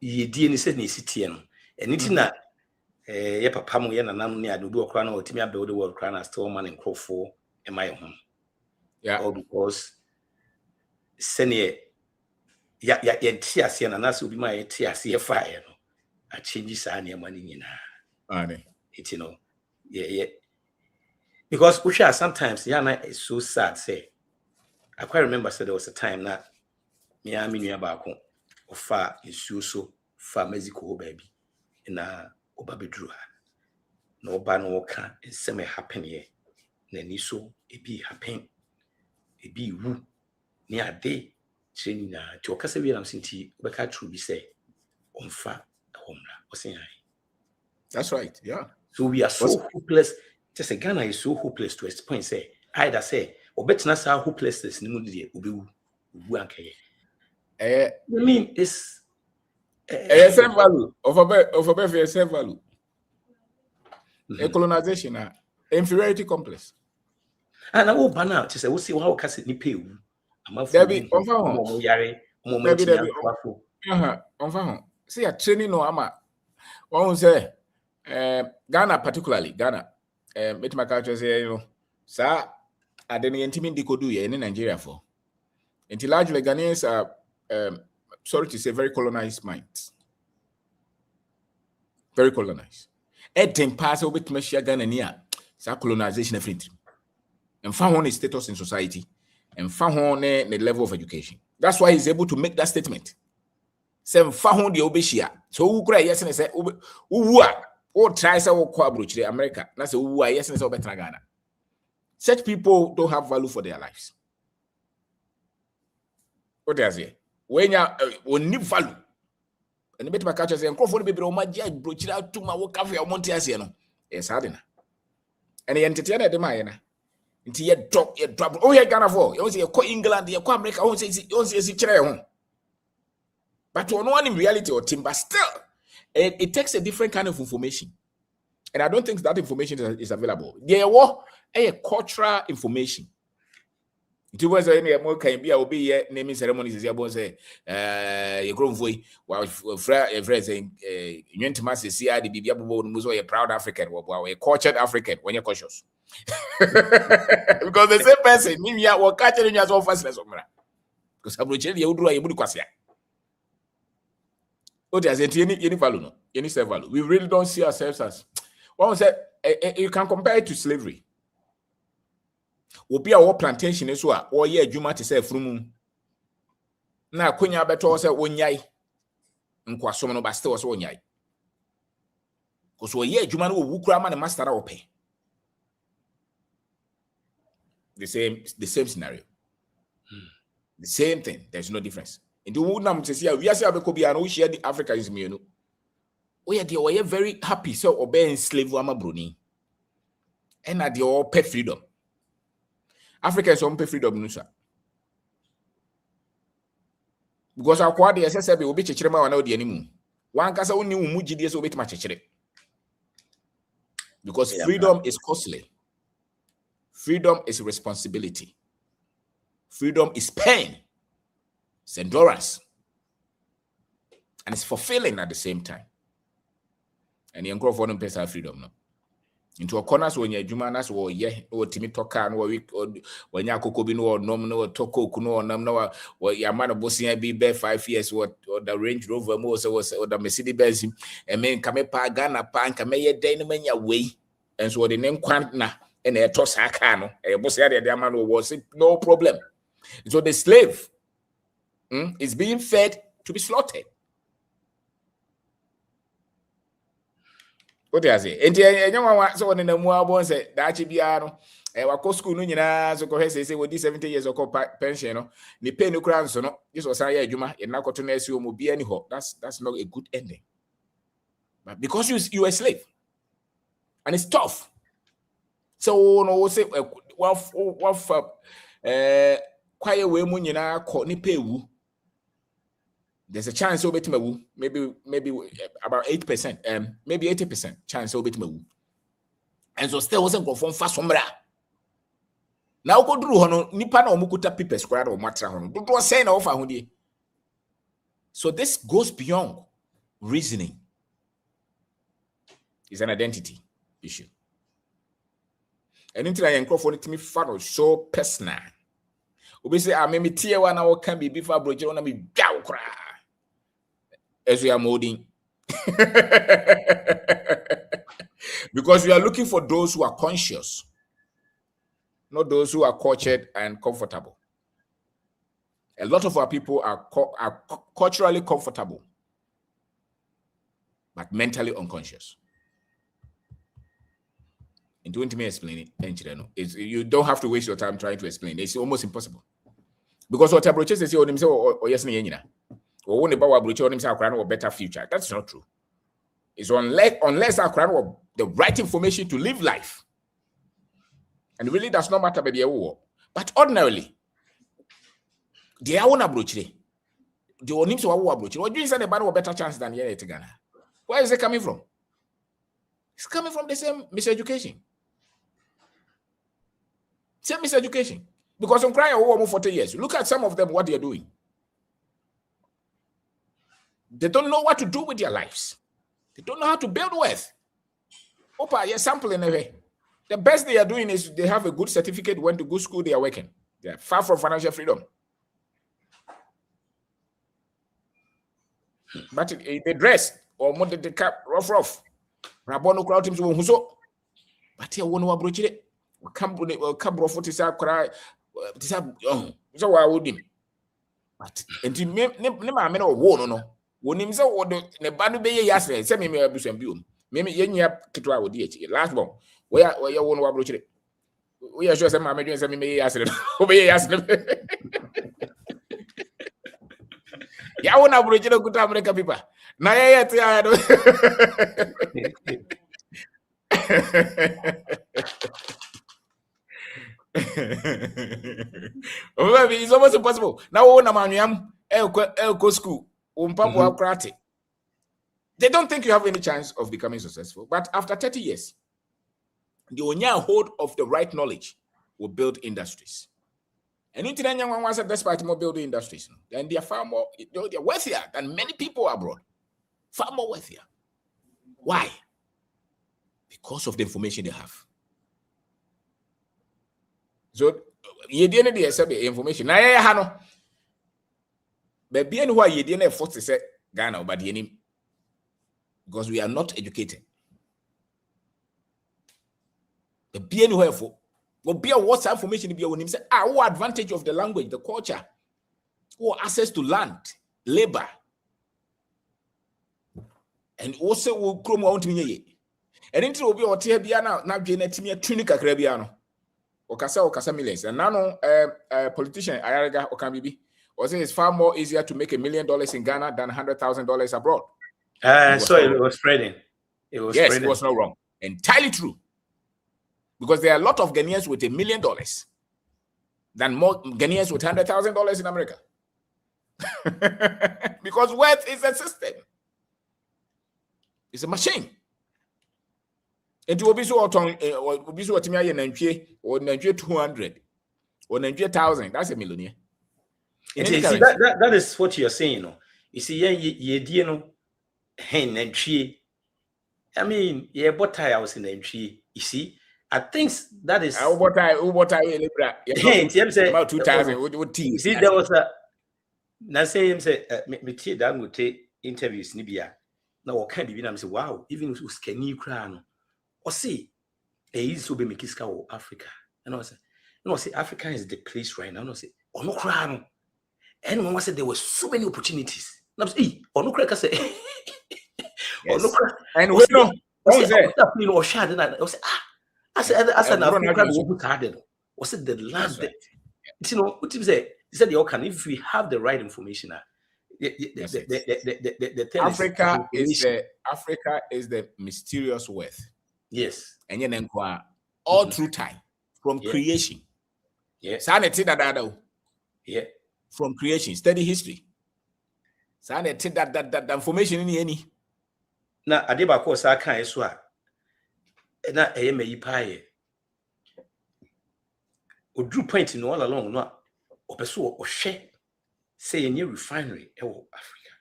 ye di ni senior city no. Eni na ye papa mo ye nanam ni adodo okra na otimi abuild the world okra na still man in crofo e my home. Yeah, all because senior ya tiase na na so bi ma ye tiase fire no a change sa na money nyina. Ane. It yeah. Because Usha sometimes Yana is so sad. Say, I quite remember. Said there was a time that Miami knew about of far is so far Mexico baby in a Obabi drew her. No ban no can and semi happen here. Then so it be happen. It be woo near day. Training to Ocasa William Sinti, Baka true be say on far home. That's right. Yeah. So we are so hopeless. Just a Ghana is so hopeless to a point. Say, either say, or better not how hopeless this new day will be. I mean, it's a same value of a same value. A colonization, inferiority complex. And I will ban out to say, we'll see how cast it pay. Debbie, see a training no ama. One will say, Ghana, particularly Ghana. My culture say, you know, sir, I didn't intimate do in Nigeria for. Until largely Ghanaians are, sorry to say, very colonized minds. Very colonized. Everything pass over to Meshia Ghana near, colonization everything. And found on his status in society, and found on the level of education. That's why he's able to make that statement. Say, found the Obeshia. So who cry yes and say, who try to collaborate America? That's who are yes and say better Ghana. Such people don't have value for their lives. What does it? When you need value, and the better catcher say, "Crawford baby, oh my God, broach out to my work cafe or Montiasiano." Yes, I didn't. And the entertainer the Mayana. Until you drop. Oh, yeah, Ghana for you say you call England, you call America, you say but to no one in reality or team, but still, it takes a different kind of information. And I don't think that information is available. There was a cultural information. It was any more can be naming ceremonies as you say, a grown voice, while saying, you went to mass CID, be a proud African, or a cultured African when you're cautious. Because the same person, me, I will catch it in your office. Because I'm really you do a Buduquasia. Oh, there's any value, no, any self value. We really don't see ourselves as one said, you can compare it to slavery. Will be our plantation is what, or yeah, you might say from now, Kunya better say one yai, and Quasono Basta was one yai. Because we yeah, you man will cram and master our pay. The same scenario. The same thing, there's no difference. In the wood nam to see we are Abekobi and we share the Africa is me. We are very happy so obeying slave Wama Bruni. And at your pet freedom. Africans don't pay freedom nusa. Because our quad the SSB will be chechirema wana odi animu. One kasa uni umuji DS will be machechere. Because freedom is costly. Freedom is responsibility. Freedom is pain. It's endurance. And it's fulfilling at the same time. And you for them personal freedom no. Into a corners when you're Jumanas or Timmy Toka or when Yakobi no nom no Toko Kuno nam no or Yamana Bosia be bare 5 years or the Range Rover was or the Mercedes Benz and men Kamepa Ghana Pan Kamea Dynamania way. And so the name Quantna and a Tosakano, a Bosia de Amano was no problem. So the slave is being fed to be slaughtered. What do I say? And so in the more say that Chibiano, and school no so say with this 70 years of pension, no, ni pay no crown, so no, this was a Juma, and now continue will be any hope. That's not a good ending. But because you are a slave, and it's tough. So no say quiet way munina caught ni pay woo. There's a chance over to maybe about 8%, maybe 80% chance over to and so still wasn't conform fast from that. Now go through hono nipa na omukuta people square or matra hono. Do say na ofa hodi. So this goes beyond reasoning. It's an identity issue. And into the microphone to me follow so personal. Obi say ah me tie one na can be before broje na me gaw kra. As we are molding. Because we are looking for those who are conscious, not those who are cultured and comfortable. A lot of our people are culturally comfortable, but mentally unconscious. And don't me explain it. You don't have to waste your time trying to explain. It's almost impossible. Because what approaches is or yes, or when about a better future. That's not true. It's unless our crown or the right information to live life. And it really does not matter baby. But ordinarily, they are on a brooch. They will need to approach. What do you say about a better chance than here at Ghana? Where is it coming from? It's coming from the same miseducation. Same miseducation. Because I'm crying over 40 years. Look at some of them, what they are doing. They don't know what to do with their lives. They don't know how to build wealth. Opa, you're sampling away. The best they are doing is they have a good certificate, went to good school, they are working. They are far from financial freedom. But they dress or more the cap rough. Rabono crowd teams who so. But here one who broach it. Come for this cry. So why would him? But and to me, never or war no. When him so what the band be yesterday, send me a bush and boom. Maybe Yenya Kitwa would DH. Last one. Where you won't approach it. We are sure some Americans send me yesterday. Obey yesterday. Ya won't approach it good American people. Now, yet, it's almost impossible. Now, one among Elko school. They don't think you have any chance of becoming successful. But after 30 years, the Onya hold of the right knowledge will build industries. And international one wants despite more building industries, and they are far more, they're wealthier than many people abroad. Far more wealthier. Why? Because of the information they have. So, you didn't the information. Now, I know. But being who you didn't force to say Ghana, but the name because we are not educated. The being who will be a what's information to be when him say, what advantage of the language, the culture, or access to land, labor, and also will come out to me. And into will be or tear biana, now genetimia tunica crebiano, or Casa millions, and now politician Ayaga or Kambibi. Was it's far more easier to make $1 million in Ghana than $100,000 abroad. So it was spreading. It was not wrong. Entirely true. Because there are a lot of Ghanaians with $1 million. than more Ghanaians with $100,000 in America. Because wealth is a system. It's a machine. And to be so or be so or 200 or 100,000. That's a millionaire. And see, that is what you're saying. You see, you know, I mean, yeah, but I was in the entry. You see, I think that is about 2,000 with tea. See, there was a now say him say me tea that would take interviews nibia. Now what can't be I'm say wow, even with skinny crown or see is be make Africa. And I say, say Africa is the place right now. No say or no crown. And one said there were so many opportunities. Now say or no crack say or no crack. And we know or shad and I say I said Africa was it the last day? You know what you say? He said, if we have the right information, Africa is the mysterious wealth. Yes. And you know, all through time, from creation. Yes. Yeah. From creation, study history. That information in any. Now, I did course I can't swear. And I am a pie. Or drew point in all along, not. Or share, say a new refinery, Africa.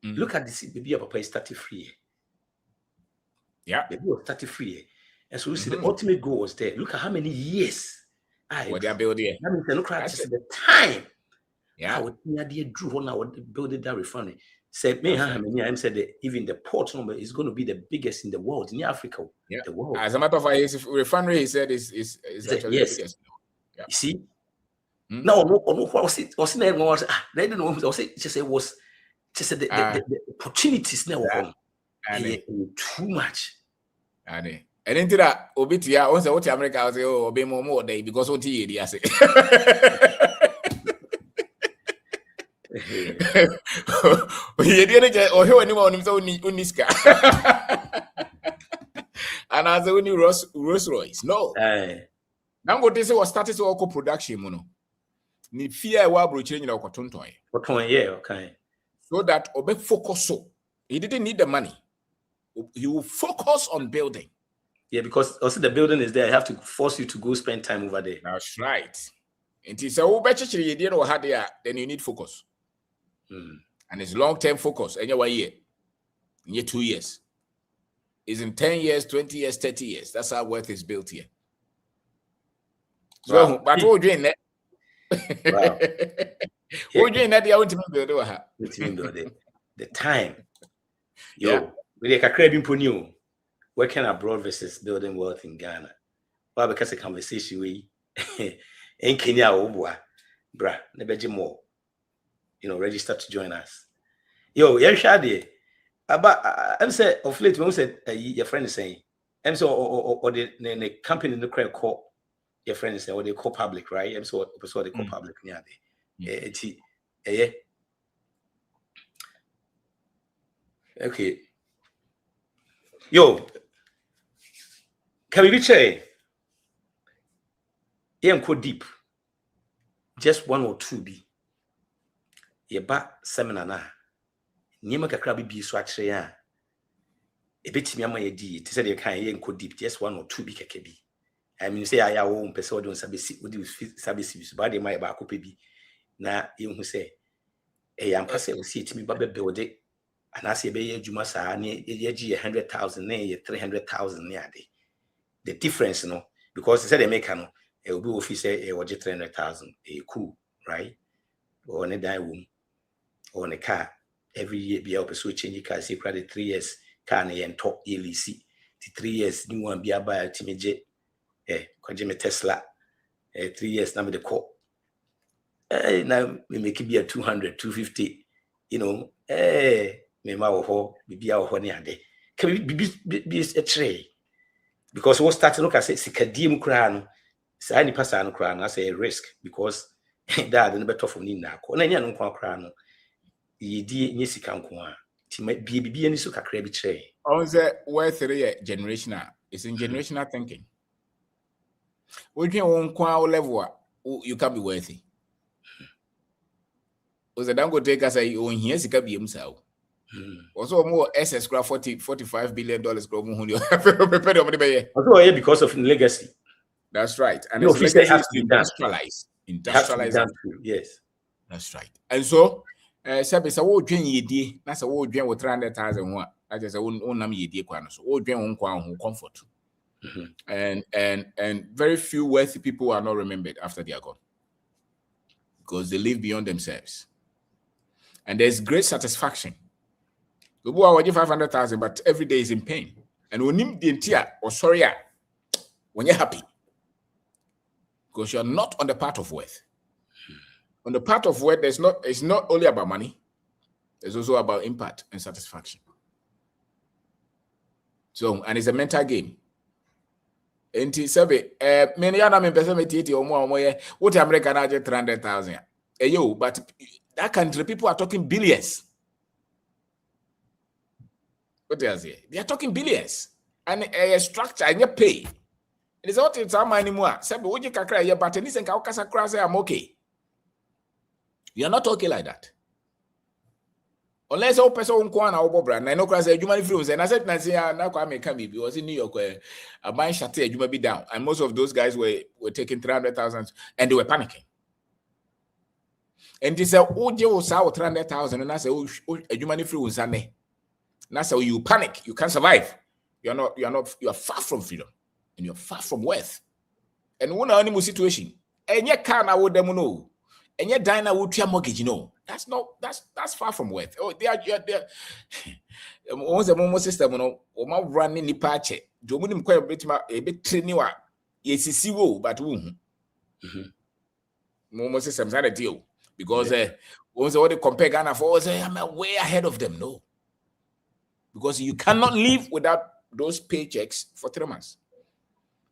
Look at this baby of papa is 33. Yeah, baby was 33. And so we see the ultimate goal was there. Look at how many years what they are building. That means look at the time. Yeah, I would drew on our building that refinery. Said me, I said that even the port number is going to be the biggest in the world, in Africa. Yeah, the world. As a matter of fact, his refinery, he said, is actually the biggest. Yeah. You see. No, was it? Was it? Was they didn't know. Was it? Just the opportunities now. Too much. And into that, Obitia, also what America was obey more day because what he did, I say. He didn't get or hear anyone who's only Uniska. And as a new Rolls Royce. No. Now what they say was started to all production, mono. Ni fear wabro change na okotonton. Okay. So that obe focus so. He didn't need the money. He will focus on building. Yeah, because also the building is there. I have to force you to go spend time over there. That's right. And it's a you didn't know how they are, then you need focus. And it's long-term focus. And you're 1 year. In your 2 years. It's in 10 years, 20 years, 30 years. That's how wealth is built here. So, but we're doing that. Wow. We're doing that. The time. Yo, we like a craving for new working abroad versus building wealth in Ghana. Well, because the conversation we in Kenya, bra, never more. Register to join us. Yo, Shadi. About I'm saying of late when said your friend is saying, I'm so or the company in the crowd call. Your friends say, or they call public, right? I'm so they call public. Yeah. Okay. Yo, can we be say? Go deep. Just 1 or 2 be. Ye ba seminar na. Nima kakra bi so akire ya. Ebetimi ama ye di. Te say they can go deep. Just 1 or 2 be keke bi. I mean, say I won't person don't sabisi, but they might back up be. Na you say, I'm passing see to me, but build it. And I say, be Juma sa near 100,000, near 300,000 near day. The difference, because they said they make it will be officer or 300,000, a cool, right? Or on a die room, or on a car. Every year be able to change your car, say, credit 3 years, car and talk yearly see. 3 years, new one be a buy a timid. Jimmy Tesla, 3 years now with the call. Now we make it be a 200, 250, me ma ho be our honey a day. Can we be a tray? Because what started look at Sikadim crown, Sani Passan crown, I say risk because that and better for Nina. Konanya no crown. Ye dear Nisikan Kwan. It might be any suka crabby tray. On the worth generational. It's in generational thinking. We can on kwa level you can't be worthy. Was a dango take us a own here, can be himself. Also, more SS $45 billion because of legacy. That's right. And its legacy is to industrialize. Yes. That's right. And so, Sabis, a wood drain ye, that's a wood drain with 300,000 what. I just own ye dear quanos, or drain one comfort. And very few wealthy people are not remembered after they are gone because they live beyond themselves. And there's great satisfaction. The boy will give 500,000, but every day is in pain. And when you the entire or sorry, when you're happy, because you're not on the path of wealth. On the path of wealth, it's not only about money, it's also about impact and satisfaction. So, and it's a mental game. And many other people or more, what American are 300,000. But that country, people are talking billions. What they are saying? They are talking billions. And a structure and you pay. It is not it's our money more. Sabi, would you cry your button? Listen, I'm okay. You are not talking like that. Unless all person go on our brand, I know class human influence. And I said, now I may come because in New York, a mine shut you may be down. And most of those guys were taking 300,000 and they were panicking. And they said, oh, you will sell 300,000. And I said, oh, a human influence. And that's how you panic. You can't survive. You are far from freedom. And you're far from wealth. And one animal situation. And you can't would them know. And yet diner would your mortgage, That's far from wealth. Oh, they are once a moment system, or running the patch. Dominim quite a bit training. Yes, but Momo systems had a deal. Because once they compare Ghana for I'm way ahead of them. No. Because you cannot live without those paychecks for 3 months.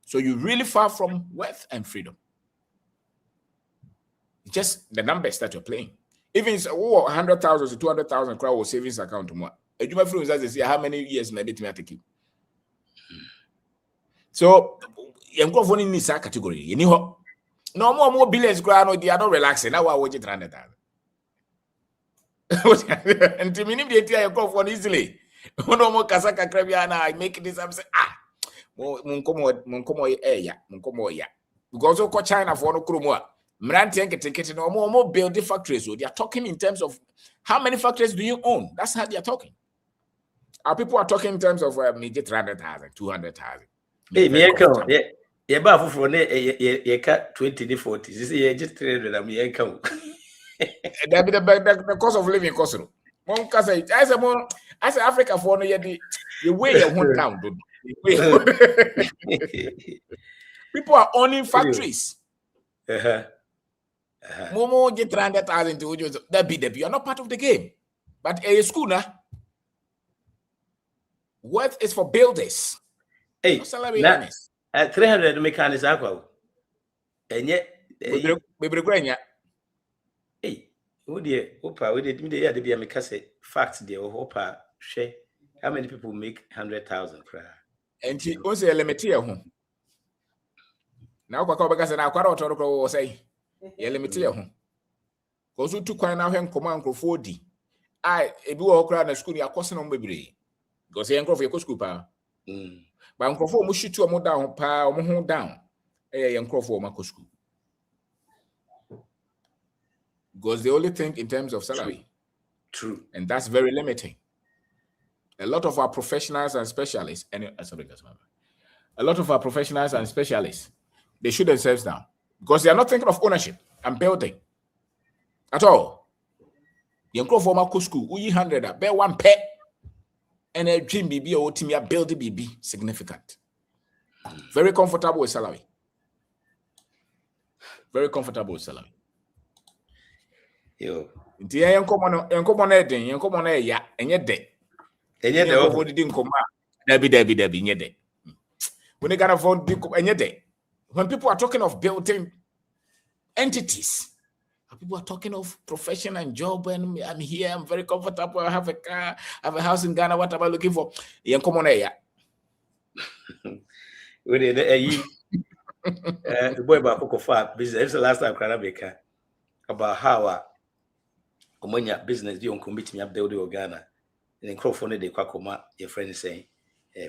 So you're really far from wealth and freedom. Just the numbers that you're playing. Even if 100,000 to 200,000 crowd was savings account tomorrow. A human friend says, how many years maybe to take you? So you're going in this category. You know, no more billions ground, they are not relaxing. Now I watch it 300,000. And to me, the entire go for easily. No more Kasaka Krabiana, I make this. I'm saying, Munkomo, because of China for no Krumwa. Mranti no more building factories. So they are talking in terms of how many factories do you own? That's how they are talking. Our people are talking in terms of maybe 300,000, 200,000. Hey, yeah, but for you cut 20 to 40. This is just 300. I'm here. That be the cost of living cost. One can say, as Africa for no, the way you want down. People are owning factories. Momo get 300,000 to you. That be you are not part of the game. But a school now, what is for builders? Hey, 300 mechanics aqua. And yet, hey, oh dear, Opa, we did me the be a facts there, Opa, share. How many people make 100,000? And he also a limit here. Now, because I quite auto say, yeah, let me tell you. Because you took quite now him command for 40. I do all crowd and school, you're costing on baby. Because he uncle for your school power. But uncle for mush to a more down, power, more down. A uncle for my school. Because they only think in terms of salary. True. And that's very limiting. A lot of our professionals and specialists, a lot of our professionals and specialists, they shoot themselves down because they are not thinking of ownership and building at all. You go for my school, we 100, bear one pet, and a dream BB or team build the BB significant. Very comfortable with salary. Very comfortable with salary. Yo. You come on, yeah, and yet day. And yet, didn't come out. Debbie, yet day. When they got a phone, and yet day. When people are talking of building entities, people are talking of profession and job, and I'm here, I'm very comfortable, I have a car, I have a house in Ghana, what am I looking for? You come on here. The boy about Coco Fat business. The last time I about how Omonia business you commit me up there with Ghana. And then Crawford de Quacoma, your friend is saying,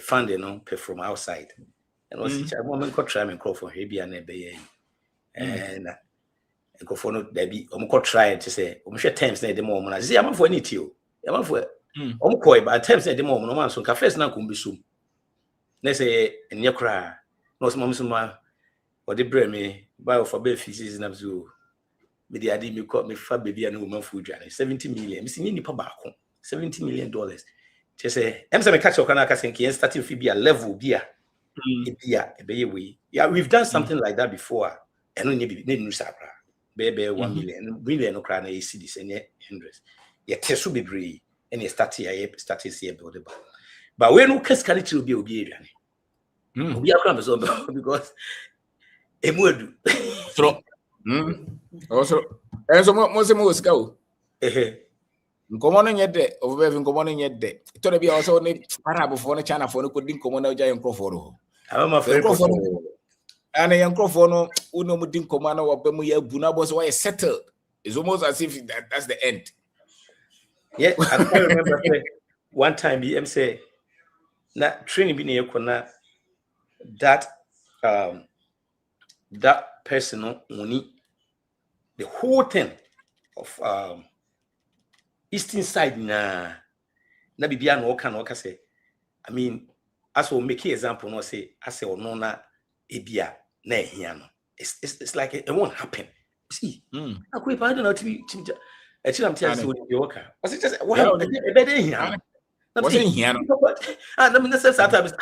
funding on pay from outside. And was each woman could try and Crawford, he and a bay. And Crawford, there be try to say, share times near the moment. I see, I'm for any to I'm for Omcoy, but attempts at the moment, no one so cafes now can be soon. Let's say, and your cry, no small or the breme, buy for bed fees in Abzu. But the idea me caught me fat baby and woman food journey, 70 million. Missing any pabacco, $70 million. Just say, I'm some catch of Kanaka and starting to be a level beer. Yeah, we've done something like that before. And only need Sabra. Baby 1 million, million no crown a cities and yet hundreds. Yet Tessu be brave. And you start here building. But when no case can it be obedient? We are crumbs because a mood. Also, and so most go. Come on yet day, over having come on yet day. To be also need parable for the China for the couldn't come on giant Crawford. I'm afraid and a young Crawford, Uno Mutin Commando or Bemuya Bunabos why settled. It's almost as if that's the end. Yeah, I remember one time BM say that training being a that that person only the whole thing of eastern side na bibia no can say. I mean, as we make an example, no say I say no na ebia na ehia no. It's like it won't happen. See, I quit I don't know to be actually I'm telling you the worker. Was it just wow, better here. Was in here. And I mean the sense that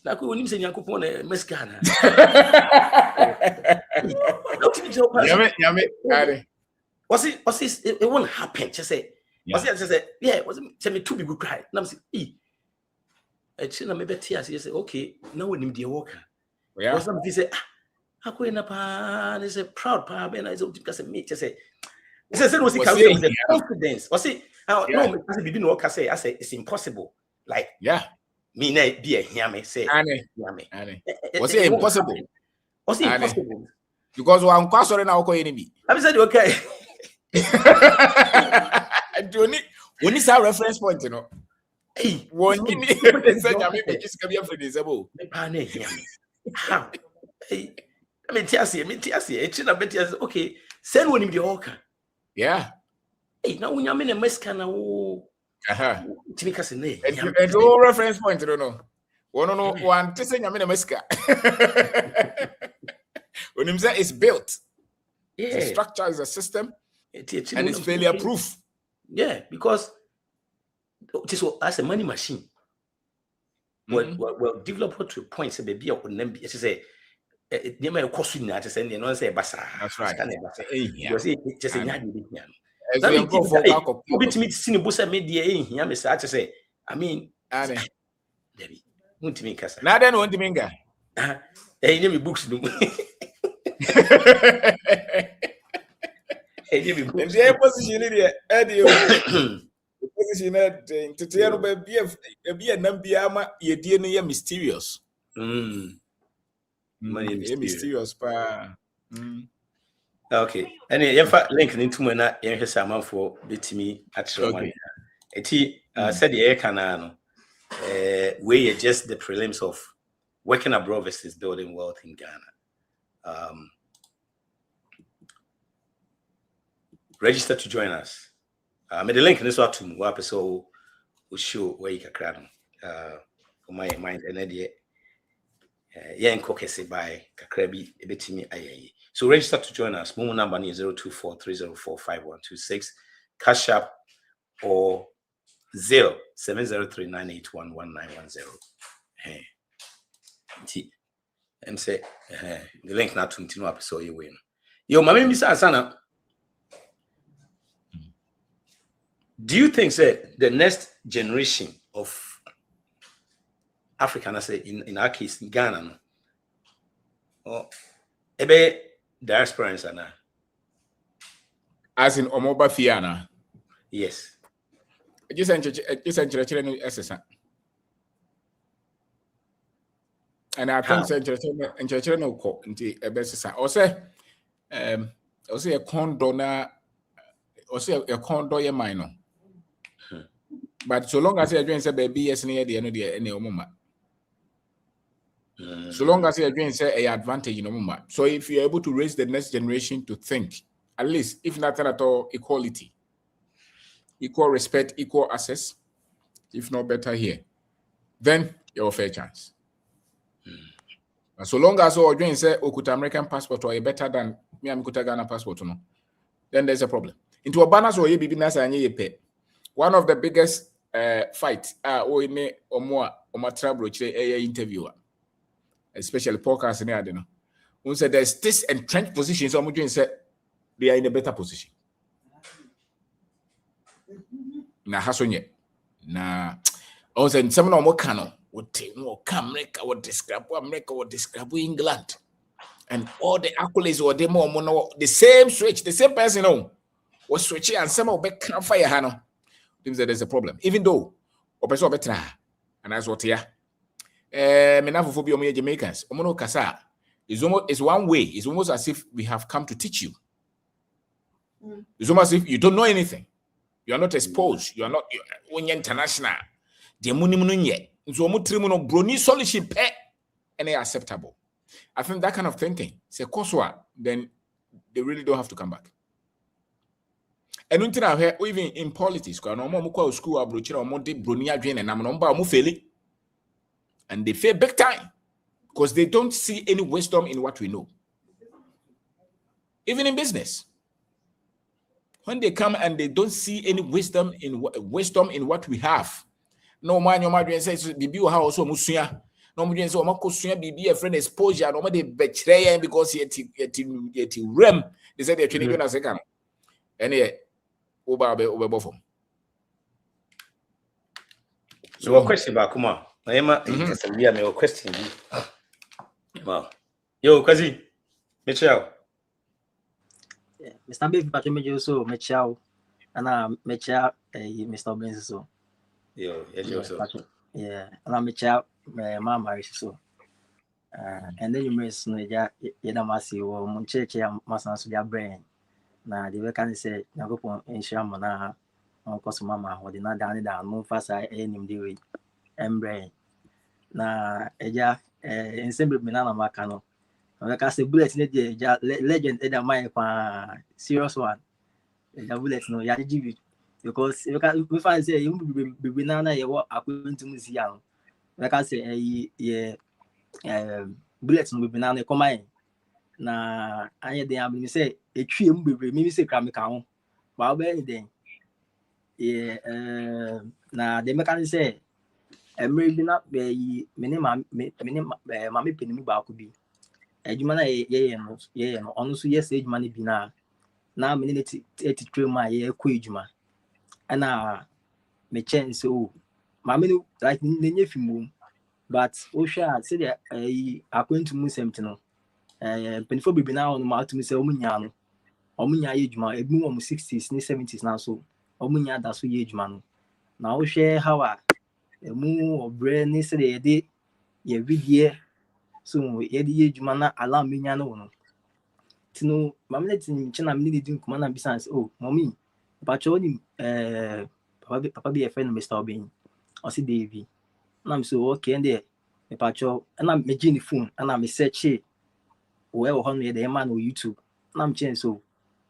na ko onim se nyankopon na meskana. Yame. Was it won't happen. Just say was it just say yeah, was it tell me too big cry. Na say actually na me better as you say okay, now we need the worker. Yeah. Was something say I go in a pa is a proud pa ben I so because me just say was it confidence. Was it no because we didn't work I say it's impossible. Like me na be a hear me say Ane. Was it impossible? Was it impossible? Because one question now ko enemy. I said okay. When is our reference point, you know? Hey, one minute say me just come here for this able. Me pa na hear me. How? Hey, I mean tiasie. Echi na betias okay. Send one him the worker. Yeah. Hey, now when you mean a meskana wo Timika say nay. And no reference point, you don't know. One to say you mean a meska. When him say it's built. Yeah. The structure is a system. And it's failure proof. Yeah, because this was as a money machine. Well, develop to a point say baby or them be say near my cost in that say no say basa. That's right. You say just a yadi. As you go for bit me see busa media here me say I mean Debbie won't me kasa. Na den won't me nga. Me books no. And the position here, Eddie, position to tell be a numbiama, ye dear near mysterious. Mysterious pa. Okay. And if I link into my his amount for bit me at one. Eti said the air canano. Where just the prelims of working abroad versus building wealth in Ghana. Register to join us. Made the link in this one to one episode will show where you can cram for my mind and idea. Yeah, and cook by Kakrabi a bit me. So register to join us. Momo number is 02430452126. Cash App or 0703981110. Hey, I'm say the link now to no episode you win. Yo, my name is Asana. Do you think that the next generation of African, I say in our case in Ghana, or ebe diaspora and as in Omoba Fiana? Yes. And I think enchechire no ko nti ebesisa o say a condo na o say a condo ye mine no. But so long as you adwin say baby yes na ye de no de ene omuma. So long as you adwin say a advantage no omuma. So if you're able to raise the next generation to think, at least if nothing at all, equality, equal respect, equal access, if not better here, then you're a fair chance. And so long as you adwin say okuta American passport or better than me am kuta Ghana passport no, then there's a problem. Into a banner so ye bibi na sa anye ye pe. One of the biggest fight we ne omo trouble interviewer, especially podcast ne ade no. One said there's this entrenched position, so I'm say they are in a better position. Na hasonye na on said some no more cano would take more America would describe England and all the accolades or demo mono the same switch, the same person was switching and some of back fire hano. There's a problem, even though opeso betra and that's what here. Menafophobia on Jamaicans. Omono kasa is one way. It's almost as if we have come to teach you. It's almost as if you don't know anything. You are not exposed. You are not when you're international. The money munye. So mutrimuno broni solution and they are acceptable. I think that kind of thinking, say Koswa, then they really don't have to come back. And until I hear even in politics, because no more school abroad, or more deep bronia drain and I'm number failing. And they fail big time because they don't see any wisdom in what we know. Even in business, when they come and they don't see any wisdom in what we have. No man, your mother says, "Bibi how also musuya." No man says, "Oma kusuya bibi a friend exposure." No man they betray because yet rem. They said they're training you as a can. Anyway, over bofom. So a question about Kuma. I am a question. Wow. Yo, Kazi. Michelle. Mr. Baby, but you so Michelle and Michelle, Mr. Benz so. Yo, yeah, and I'm Michelle, my mama is so. And then you miss no Yadamasi or Muncheche, Massans with your brain. Now, the can say, Nagopon in Shamana, Uncle Mama, or the not down move fast. I aim do it. Brain. Na eja ensemble banana makano like I say bullet legend eda my serious one the bullet no ya give because we find say you be nana ye what according to see am like I say bullet no be nana come in na anye dey am say etwie mu bebre me say kra me ka ho ba be den na the mechanic say maybe not be minimum mammy penny bakubi. Edumana ye no honestly yes age money be now minute 83 my year quijuma and me chance so mammy like near but Osha said according to Musem no penfo be now on my to me say omunya age man a boom 60s ni 70s now so omunya that's age man now share how mu obre ni se de ye video so ye de adwuma na alarm menya no no tino mamle tin chena me dey kuma na business oh mommy papa cho ni papa be a friend Mr. Obin o si Davy na me so okay and there papa cho na me gini phone na me search we ho no ye de man no YouTube na me chen so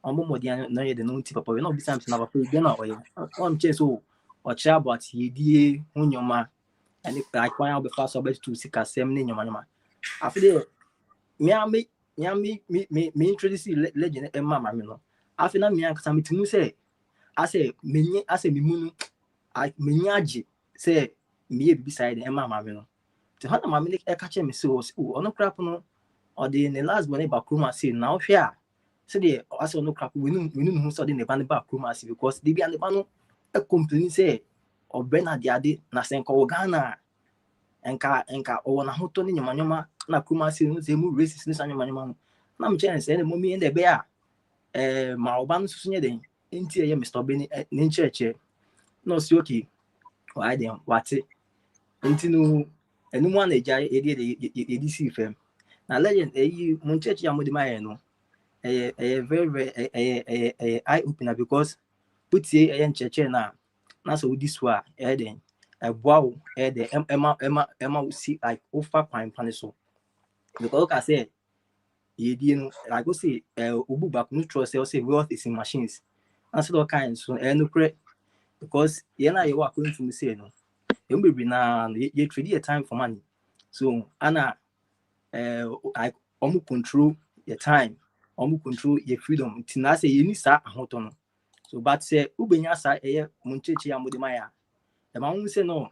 omo modian no ye de no ti papa we no business na papa be na oye am chen so or chat about ye hunyoma and if I want to be fast about to see kasem ni nyoma after me introduce legend e mama me no after na me anka me timu say I say me munu me nyaje say me ye bi side e mama me no te hana mama me e ka che me so ono crap no or the last one ba kroma say na hwe a say the as ono crap we no so the ba kroma say because they be and ba no e complain say obena de ade na senko Ghana enka o na hoto ni nyoma na kuma si no se mu racist ni nyoma na me chen say mo mi ende be a ma oba no susu nye den enti ye Mr. Beni ni ncheche no si okay why dem wate enti no anyone a jai EDC firm. Now legend you Munchurch Yamudima a very eye opener because put ye a church now. That's what this was Eden. A wow, Eden Emma will see like over pine paniso. Because like I said, you didn't like go say Ubu back neutral say wealth is in machines. And so all kinds so no pray because you know you are going to say no. You will be now you trade a time for money. So Anna like control your time, control your freedom. Tina say you need sa ahotono. So but say ubenya sa munchechi amudemaya. The man say no,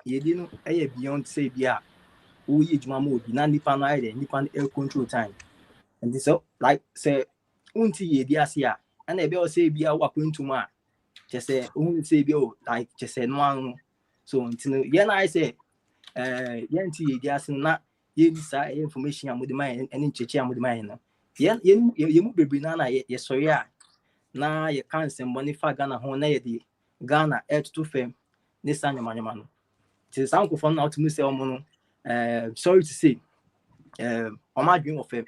you didn't beyond say bia. Who ye juma mo bi na nipa no aye nipa no control time. And so like say unti ye dia sia and e be o say bia wa kwentuma just say un say bia like just say no an so until ye na I say ye nti ye dia sia na ye ni sa information amudi man and cheche amudi man no ye mu bebre na ye sori a na ye kan sem money fa Ghana ho na ye di Ghana to fam ni sa nyama no till some go from now to say omo no sorry to say my dream of him.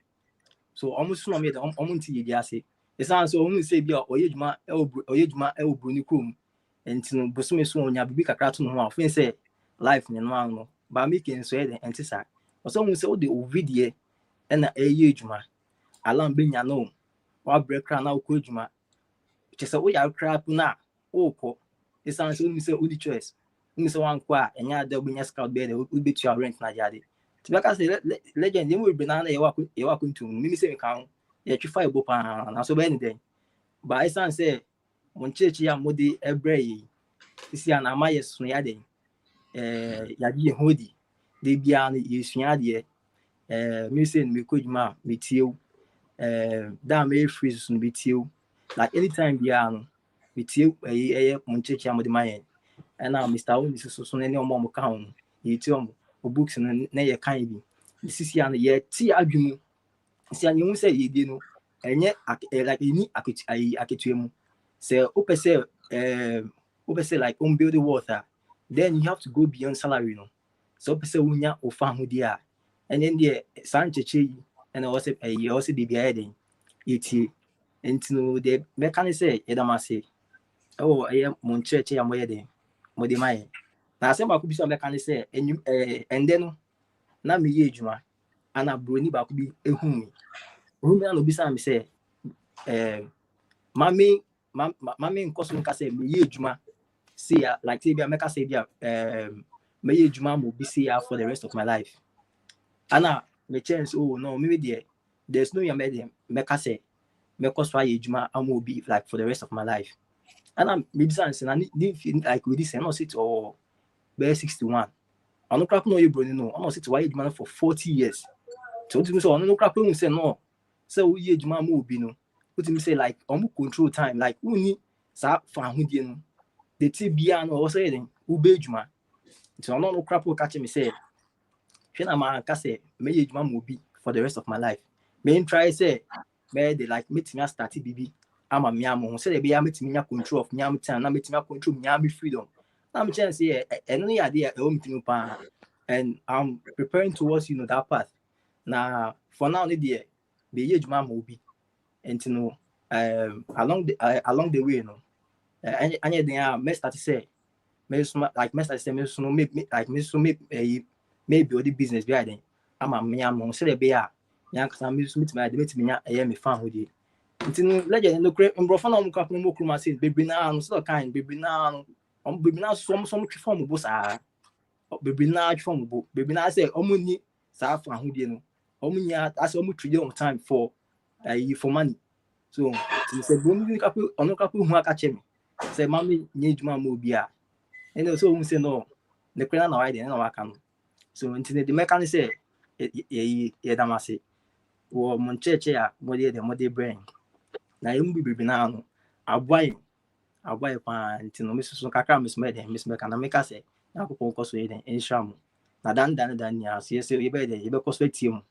So almost no me the almost ye dia say it's so only say bia oyejuma brunikum and no bosume so onya bibi kakra to no ho afin say life ne no an no ba making so e enti sa so we say o de ovidie e na eyejuma alam benya no wa break kra na ko ejuma che say o ya kra na o ko it's so we say o di choice we say wan kwa enya da benya scout be we bet your rent na jade. Like I say, legend, you will be now. You walk into me say count. You try to go and so anything. But I say, when church ya modi every this year na my yes no yade. Ya di hodi. They be an yes yade. Me say me could ma me tio. Da me freeze no be tio. Like anytime be an me tio. When church ya modi my. And now Mr. Owen is so any more count. You tell books and na ye kan bi this is yan ye ti adwumu si an you say ye di no enye like any aketuemu say opese like build the water then you have to go beyond salary no so opese unya ofa ho dia and then the sancheche and also you also dey behind then it into the mechanic say edamase oh mon church ya moye den mo de mai na say ba ku bi so mechanic say and then na me ye adwuma ana broni ba ko bi ehun me na no bi sa me say mami nkoso nka say me ye adwuma see like say bia make say bia me ye adwuma mo bi see for the rest of my life ana me chance oh no maybe there's no me make say me koso ye adwuma am obi like for the rest of my life ana me bi sa say na like with this no sit or be 61 I no crap no you bro no I sit why adwuma for 40 years so to me so no crap no say no say we ye adwuma mo obi no to me say like control time like uni sa fa ho die no the ti bia no say den u be adwuma so no crap will catch me say hwe na ma ka say me ye adwuma mo obi for the rest of my life me try say me they like me to start bibi ama me am say they be am me nya control of nya time na me to control nya me freedom. I'm chance here and only idea and I'm preparing towards that path. Now for now the age man will be and along the way and then I start to say like make me like me so maybe all the business behind then I'm a me am say be a yank me me fan with you legend no create bro for now mo kuma say baby now so kind baby now baby na some form bo sa baby na form bo baby na say omuni sa fa hodie no omunya as omu trade on time for money so he said bomi kapu ono kapu hu aka che me say mami nye djuma mo bia and so we say no the kwana na why dey na waka no so until the mechanic say ye damase wo mon cheche ya mo dey brain na yemu baby na no aboy pa nti no mesusu kakra mesmede mesmeka na meka se yakopon koso ye den enhram na dan ya se ye be de ye be koso atiem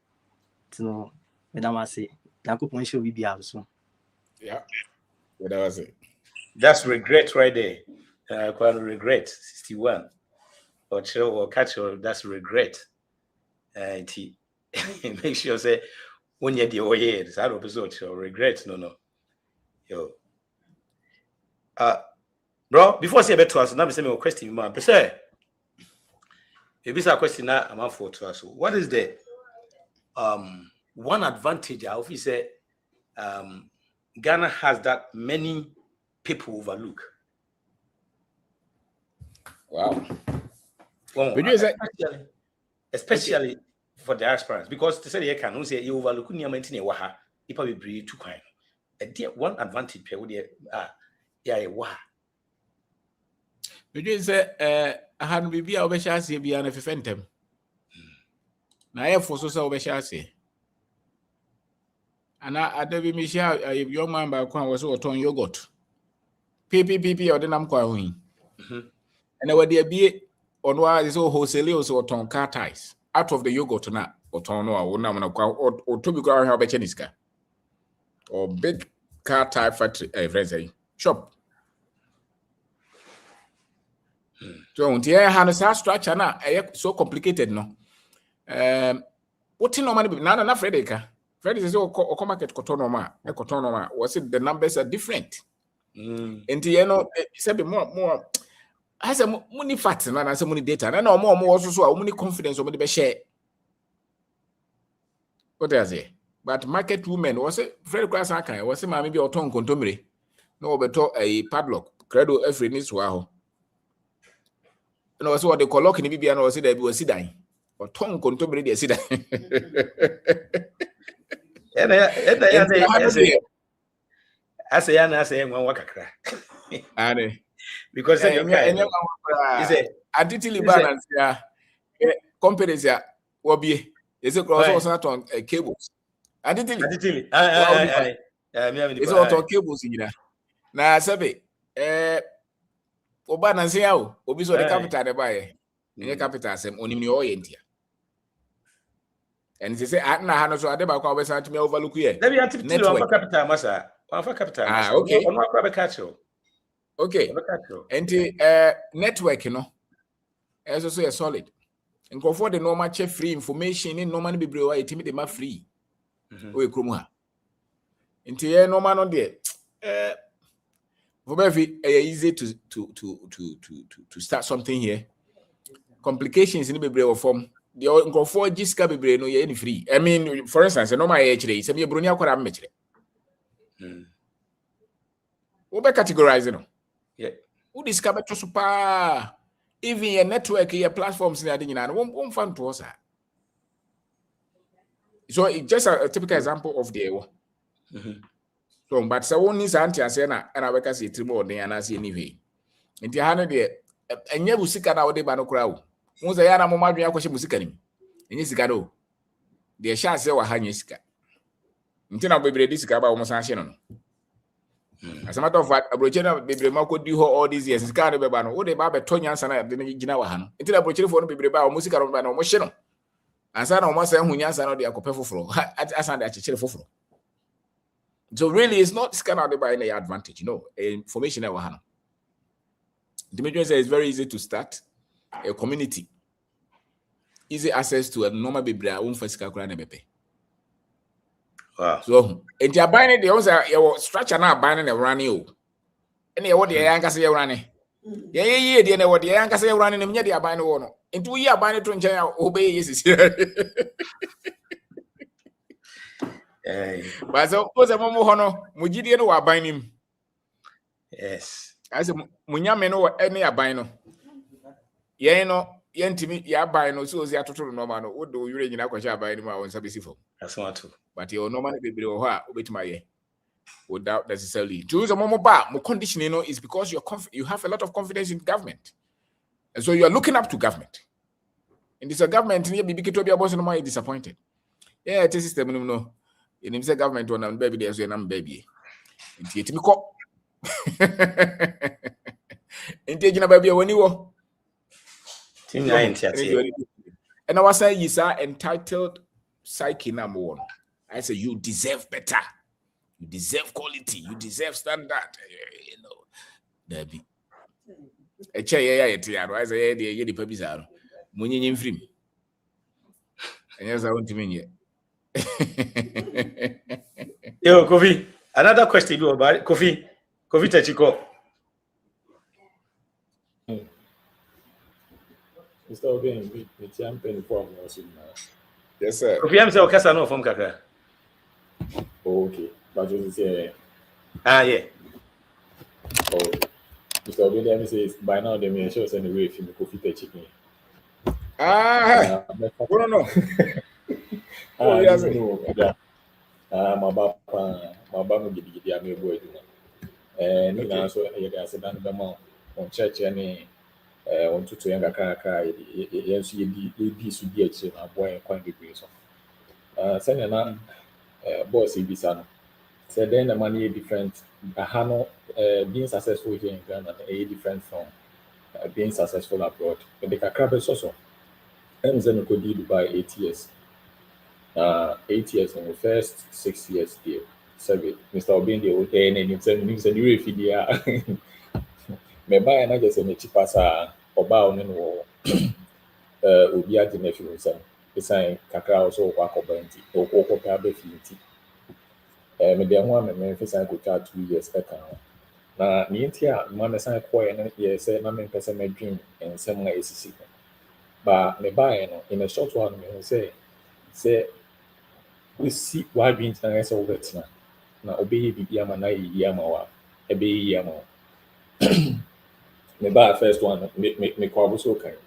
nti no medama se yakopon show bi bia so yeah that was it. That's regret right there. Quite regret 61 or chill or catch or that's regret. And he make sure say when you're the way it's out of episode or regret. No. Yo. Bro, before say better to us, now be saying a question, man. But say, if it's a question now, I'm out for to us. What is the one advantage I often say Ghana has that many people overlook? Wow. Well, But especially for diasporans, because to say you can say you overlook near maintaining waha, you probably breed too kind. One advantage per would yeah, waha. But you say, I had be a overshasi be an effentem. Now, I have for so overshasi. And I don't be sure if your man by Kwan was all ton yogurt. PPP or the Namqua. And I would be on why is all wholesale or ton car ties out of the yogurt now or ton or to be going help a Cheniska or big car tie factory, friends, shop. So, here, Hannah structure now, so complicated, no. What in no money? None enough, Frederica. Freddy says, "Oh, come market cotonoma. Was it the numbers are different?" And you know, it's more. I said, money facts and I said, money data. And I know more also so money confidence over the share. What does it? But market women was it Freddy Crasaka? Was it maybe or tongue contumely? No, but a padlock. Credo every needs wow. And also what they call lock in the BB and was it that we were sitting or tongue contumely, they sit. I say, one waka cry. Because until balance, yeah, companies, yeah, will be is it also not on cables. Until it's all on cables in there. Now, Sabe, Oban and Siao, Obiso the capital, the buyer, the capital, some on your end. And they say, I know so I never come over to me overlook here. Let me have to tell you capital, Massa. Capital. Okay. On what catch you? Okay. And the network, you know, as I say, solid. And go for the normal check free information in normal be brew, it me the free. We krumwa. And the normal no there. For very easy to start something here. Complications in the brew form. The go for Jiska be brew no any free. I mean, for instance, no my HD, some Brunia kwa metre. We be categorizing. Yeah. Who discover to super even your network, your platforms in the won't find to us. So it's just a typical example of the so, but so one is anti and I work as a tribal and I see anyway. In the hand there, and you music now de bano crowd. Once I am a moment, I question musicani. And yes, gado. The shall say what Haniska. Until I'll be ready to cover almost action. As a matter of fact, Abrochena baby Marco do all these years. It's kind of a banner. What about Tonyans and I didn't know Han? Until Abrochena for baby about music around Bano Mosheno. And son almost saying when Yansan or the Acope floor. As I actually for. So really, it's not scanned by any advantage, you know, information that we have. The major says it's very easy to start a community. Easy access to a normal baby, I won't first calculate BP. Wow. So, and you're buying it, the also structure now buying a running. And you what the young say running. Yeah, the what the young say running, and yet you're buying one. In 2 years, buying it to enjoy obey is but so was a momo hono, Mujidi no are buying him. Yes. As a Munyameno or any abino. Yeah, no, yentimi, ya bino, so they are total normal. What do you in Aqua by any more on Sabisifo? That's one too. But your normal baby or with my ear. Without necessarily choose a momo bar, more condition, you know, is because you have a lot of confidence in government. And so you are looking up to government. And this a government near BBK to be a boss and more disappointed. Yeah, it is system, no. In himself, government one baby, there's a baby. And yet, me call. And taking a baby when you were. And I was saying, you are entitled psyche number one. I say, you deserve better. You deserve quality. You deserve standard. You know, Debbie. A chair, yeah, otherwise, I had the puppies are. Munyin in film. And yes, I want to mean it. Yo, Kofi, another question about it. Kofi Techiko. Mr. Oben, the champion from us. Yes, sir. Kofi, I'm saying, okay, no from Kaka. Okay, but you say, Yeah. oh, Mr. Oben, let me say, by now, they may show us anyway if you could fit a chicken. No. Oh, yes, no. My baba gidi I'm able to do. And you know, so you guys are done them on church and on to younger car, yes, you should be a boy quite degree. So, send an boss in Bisano. So then the money is different. Being successful here in Ghana is different from being successful abroad. But the Kakra is also. I'm going to do Dubai 8 years. 8 years in the first 6 years there. Sorry, Mr. Obin, the old and it's a new refugee. Me buy and I just a cheap as a oba on no obi adi na fi nsam. Esan kakra also work obanti. Okoko pa be finti. Me de ho am me fi san ko 2 years e kan. Na ni nti a ma me san ko ye na ye say na me pese me dream ensam na esisi. Ba me buy no in a short while me say we see why being na say over na obey bibi ama na yi ama wa ebe yi ama me buy first one me kwa buso kan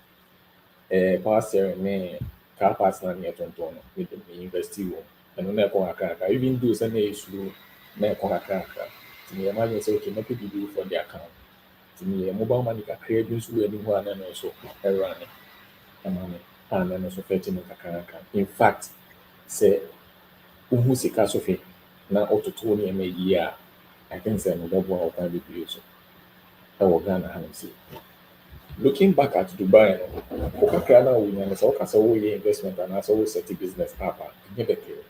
pastor me car partner me tonton me university wo and na ko akaka even though say na issue na ko akaka me imagine say okay me bibi for the account me mobile money ka create bi so ani ho ana no so error ni amane ana no so fetch me kakaka in fact say who sika so fe na ototo ni eme yi a I think say no double or can be so I will Ghana and see looking back at Dubai okakra na we na so kasa wo ye investment and so set business up you get it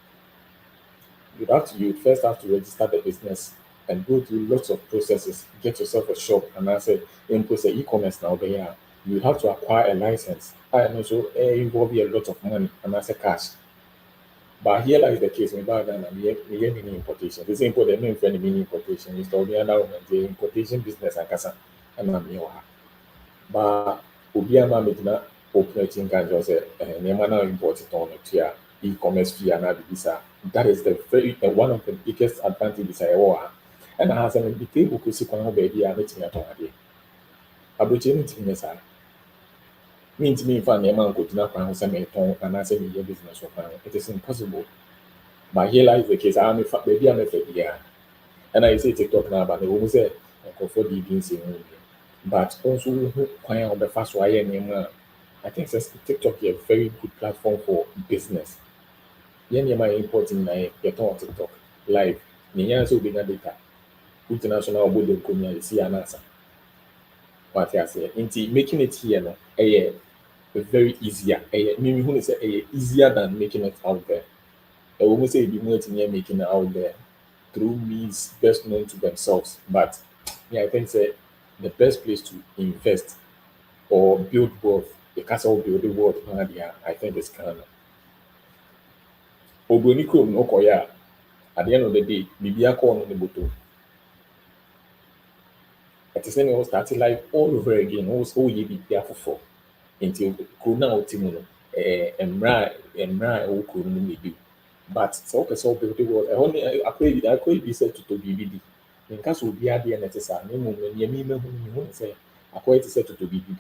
you first have to register the business and go through lots of processes get yourself a shop and I say impose e-commerce now there you have to acquire a license and also involve a lot of money and I say cash. But here lies the case in Ghana, we have mini importation. The same for the main friend mini importation. You start the importation business and kasa and I'm here. But Obiama Medina operating can just say, Nemana imported on it e-commerce fee and visa. That is the very one of the biggest advantages I want. And I have a big table to see one baby and it's not on a day. Abuja is means me if I never go to that plan and I say your business it is impossible. But here lies the case. I'm a baby, I'm a baby. And I say TikTok now, but they will say, I for the beans in but also, on the first way, I think TikTok is a very good platform for business. Yeah, my importing my get on TikTok live. Niya so big data. International body community see an answer. What I say, into making it here, no, very easier. Maybe who say easier than making it out there. I will say be more making it out there through means best known to themselves. But yeah, I think say the best place to invest or build wealth, the castle building wealth, I think is Ghana. Oboni krom no koya. At the end of the day, Bibia call on the bottle. At the same time, starting life all over again. Also, ye be careful for until Kuna Otimono, Emra, or Kuna maybe. But so person build the world. I could be said to BBD. In case will be at the necessary, no moment, Yamima, who say, I quite said to BBD.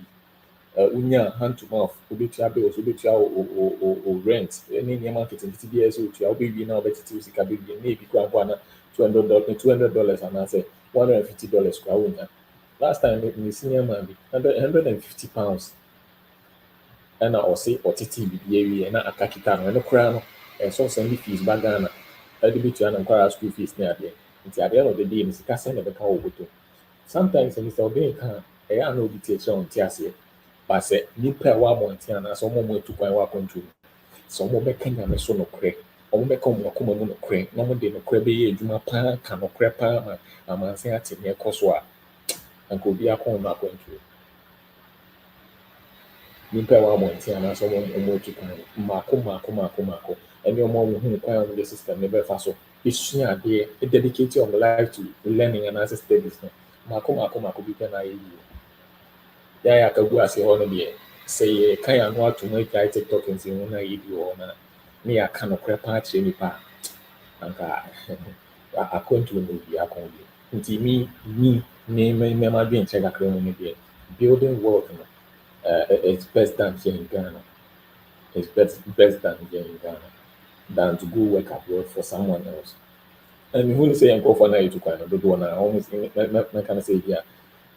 Unya hand to mouth, Ubitia bills, Ubitia or rent, any market in TBS, which I'll be now better to see maybe $200, and I say $150 per winner. Last time in senior man, £150. And I say, or TTB, and a Kakitano, and a crown, and so send fees back Ghana. I did to an school fees near there. It's at the end of the day, Mr. Cassan never call over to. Sometimes Mr. Obey can, I know details on Tiasia. But say, Nipa wa Montana, some more to quite walk on to. Some more Kenya, my son of crack. Or make come or come on a crank. No one did no crabby, Juma Pan, can no crapper, a man say at near Coswa, and could be a corner going to. nipa wa monte ana so mo tu kan mako and your mom who kan the system never fa so isua de dedicate your life to learning and access studies mako bi kan ayi ya ka gu ase ho no de say kan ya no ato mo kai TikTok nsi ho na yi bi ho na me ya ka no kra pa che nipa anka akwantu no bi akon bi nti me ma bi nche kakra mo ne bi building wealth no it's best done here in Ghana. It's best done here in Ghana than to go work abroad for someone else. And when you say I'm for now, you kind of do one almost I can say here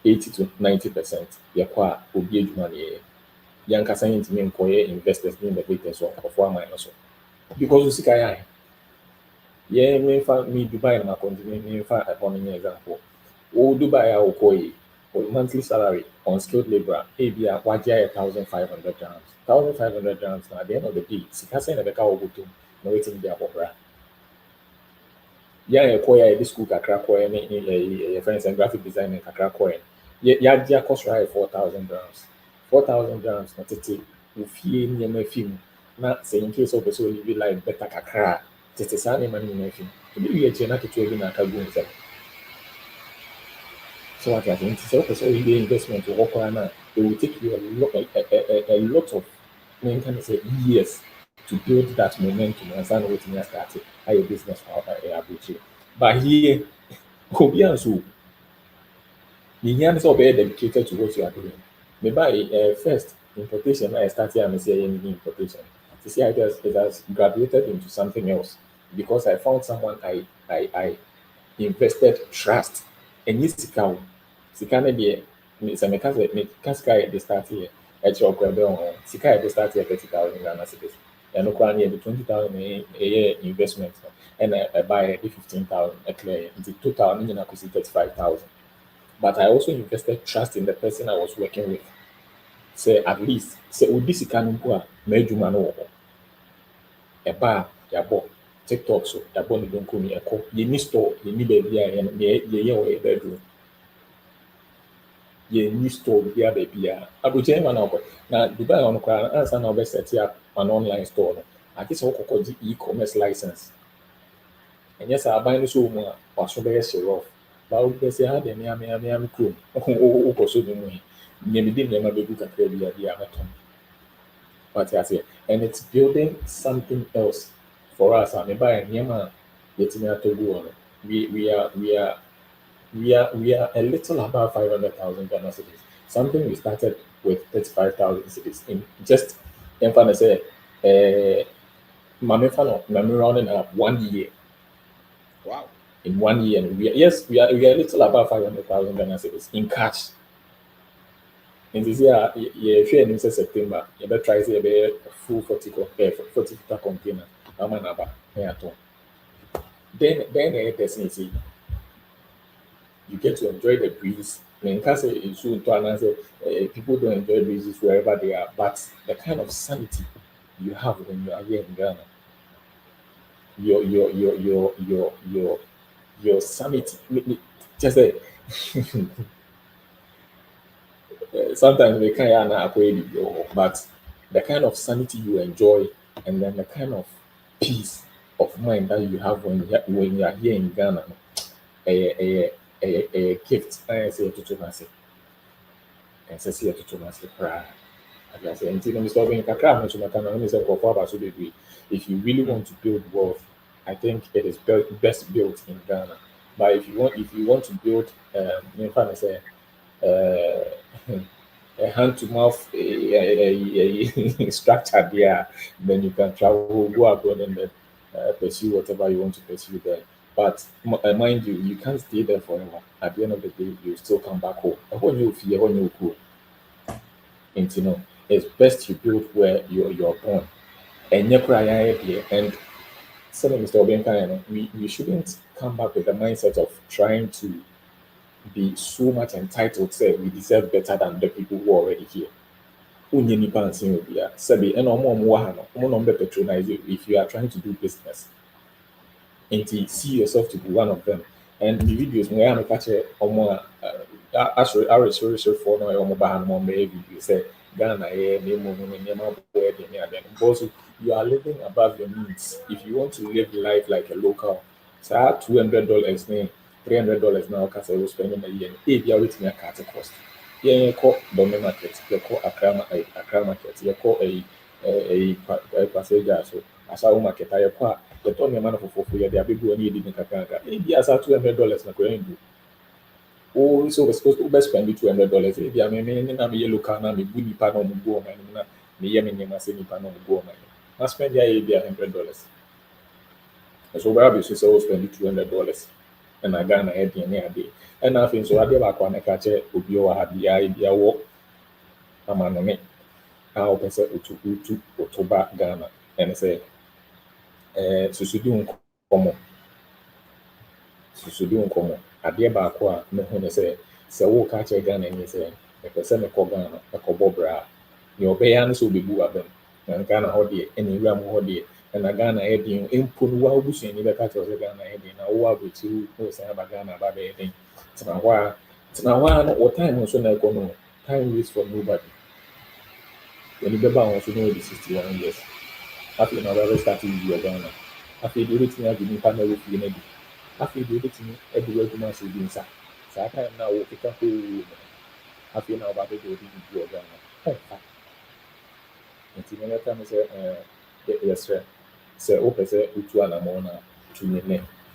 80 to 90%. Yeah, qua will be money. Young Cassan to me investors in the greatest one for mine also. Because you see, yeah, me Dubai and my continent, me find upon an example. Oh, Dubai, I will call you. Monthly salary on skilled labor, maybe a wajia 1,500 dirhams. 1,500 dirhams now at the end of the day, Sikasa and the cow go to no waiting there for bra. Yeah, a choir, this school kakra choir, a friends and graphic design and kakra choir. Yeah, cost right 4,000 dirhams. 4,000 dirhams, not to take. If you near my film, not saying in case of the soul, you will like better kakra. Just a sunny money in my film. To be a chena to trade in a kagoon. So what I think is so the investment to work on it will take you a lot of can say years to build that momentum and start what you started how your business approach. But here, Kobian so the young so very dedicated to what you are doing. Maybe first importation I started and say importation. To see it has graduated into something else because I found someone I invested trust and this sika na deɛ sɛ meka sika yɛ de start yɛ ɛkyerɛ ɔkora bɛ ho sika yɛ de start yɛ 30,000 Ghana cedis ɛno koraa no yɛde 20,000 ɛyɛ investment no ɛna ɛba yɛ de 15,000 ɛclear yɛ nti total no nyina kɔsi 35,000 but I also invested trust in the person I was working with sɛ at least sɛ odi sika no mpo a m'adwuma no wɔ hɔ ɛba a yɛabɔ TikTok so yɛabɔ ne donko mi ɛkɔ yɛni store yɛni baabi a yɛyɛ wɔ yɛ bedroom ye new store bi a baby a abuja ma na na Dubai on kwa answer na set up an online store no ati so kokko e-commerce license and yes I buy no so mu a waso be share off ba o be say ha de me krom o ko so mu me me dem na be gu kakra bi a meton but I say and it's building something else for us and me buy nyama yetimi atogu on we are a little above 500,000 Ghana cedis. Something we started with 35,000 cedis in just say Mami rounding up 1 year. Wow. In 1 year. And we are a little above 500,000 Ghana cedis in cash. And this year, if you're in September, you better try to say a full 40 container. Then there's you get to enjoy the breeze. In case people don't enjoy breezes wherever they are, but the kind of sanity you have when you are here in Ghana, your sanity. Just say sometimes we can't but the kind of sanity you enjoy, and then the kind of peace of mind that you have when you are here in Ghana, a gift. I say to myself, and say to myself, cry. I say, until I'm stopping kakra, so I can only say so degree. If you really want to build wealth, I think it is best built in Ghana. But if you want to build, say, a hand to mouth structure there, then you can travel, go abroad, and then pursue whatever you want to pursue there. But mind you can't stay there forever. At the end of the day, you still come back home. And when you fear, when you go, and it's best you build where you're born. And so, Mr. Obenka, we shouldn't come back with the mindset of trying to be so much entitled, say we deserve better than the people who are already here. Patronize you if you are trying to do business. And to see yourself to be one of them. And the videos where I'm catching I for no video say Ghana, also you are living above your means. If you want to live life like a local, so $200, $300 now, because I was spending a year. If you are waiting a cut cost, you call Dome Market, you call Accra Market, you call a passenger. So as our market, I call the Tony man for 4 years, they are big one needed in Kakaka. If you are $200, not going to. Oh, so we're supposed to spend $200. If you are a yellow car, I'm a good nipa no go man. Me yemi nyama say nipa no go man. I spend ya $100. So we have so spend $200. And I Ghana head in a day. And I think so I dey back on a catch obi o ha bia wo amano me. How person utu otoba Ghana and say susudi nkomo adeɛ baako a mehu ne sɛ wo ka kyerɛ Ghana ni sɛ ɛpɛ sɛ mekɔ Ghana ɛkɔbɔ bra ne ɔbɛyɛ no sɛ obebu abam na Ghana hɔ deɛ ɛna ewura mu hɔ deɛ ɛna Ghana yɛ den mpo no wa obusuani bɛka kyerɛ sɛ Ghana yɛ den na wo abɛkyi wo sɛ aba Ghana aba bɛyɛ den tena hɔ a no wɔ time nso na ɛkɔ no time waits for nobody wɔn bɛba wɔn so no wɔ 61 years afei na ɔbɛbɛ start yi Ghana afei deɛ ɔbɛtumi agye nipa na ɛwɔ fie no bi afei deɛ ɔbɛtumi adi adwuma sɛ bi nsa saa time na wɔkeka hoo afei na ɔba bɛde ɔde bibi wɔ Ghana ɛmfa nti mɛka me sɛ yɛsrɛ sɛ wopɛ sɛ wotu anammɔn no a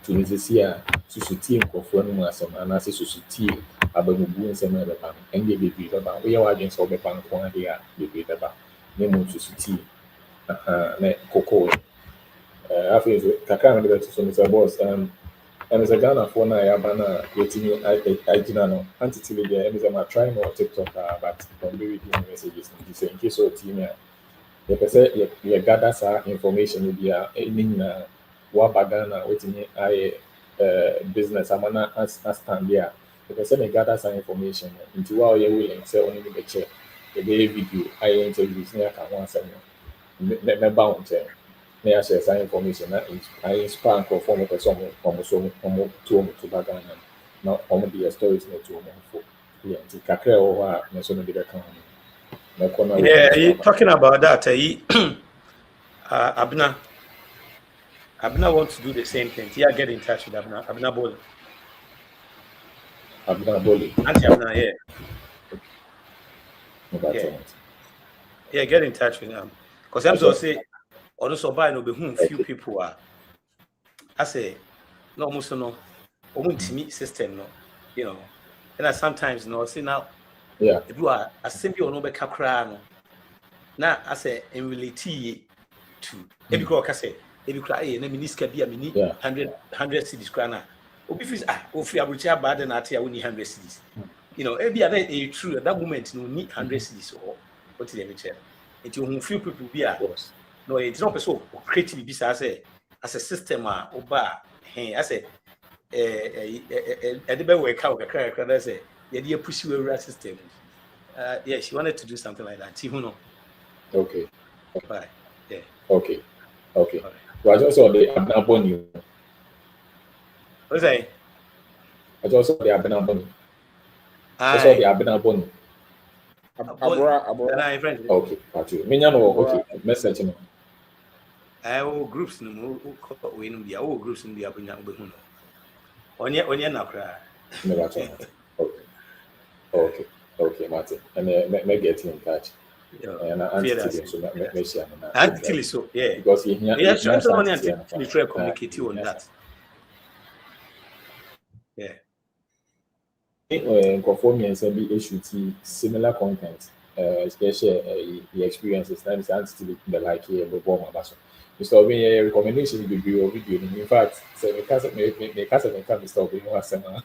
tumi sɛsi a susutie nkurɔfoɔ no mu asɛm anaasɛ susutie abamubu nsɛm a ɛbɛba no ɛndeɛ bebree bɛba woyɛ w'adwene sɛ wobɛba nko adeɛ a bebree bɛba na mmom susutie na kokoo afei nso kakra mede bɛto so no sɛ bɔs and as a Ghana for na yaba na yetimi agyina no antitili there and I'm trying on TikTok but don't be reading messages in case of team ya the person you gather sa information bi a any na wa Ghana wetimi I business amana as stand there the person you gather sa information into while you willing say only be check the video I interviews na ka one say me bound na ya share some information na I inspire for form person omo to Ghana na omo the stories na to omo for yeah ti kakra o ha na so no dey come na yeah talking about that Abna wants to do the same thing. Yeah, get in touch with Abna Boli. Auntie Abna, yeah, get in touch with them because I'm so say also buy no be few people are I say no almost no meet system no you know and sometimes no see now if you are a simple no be kakra no now I say in reality to every crow I say every cry na miniska bi a mini 100 cities krana obi fees ofi abucha bad na ate a woni 100 cities you know every other a true at that moment no need 100 cities or what is the chair it you few people be a no it's not so creative be as a system oba I say the be work out kakra say you push you system yeah she wanted to do something like that who know okay bye yeah okay well, I just saw the Abnaboni. What's that? I just saw the Abnaboni. I saw the Abnaboni. Abora. Okay, got you. Okay, message no. I groups no we no dia groups no dia bunya obehu no. Onye na kra. Okay, Martin. And me get in touch. And Antitili so yeah because we try communicate on that yeah conform and be issue similar content especially the experiences times antitili the like here the bomb abaso Mr. Obi recommendation will be your video in fact say me case Mr. Obi no asema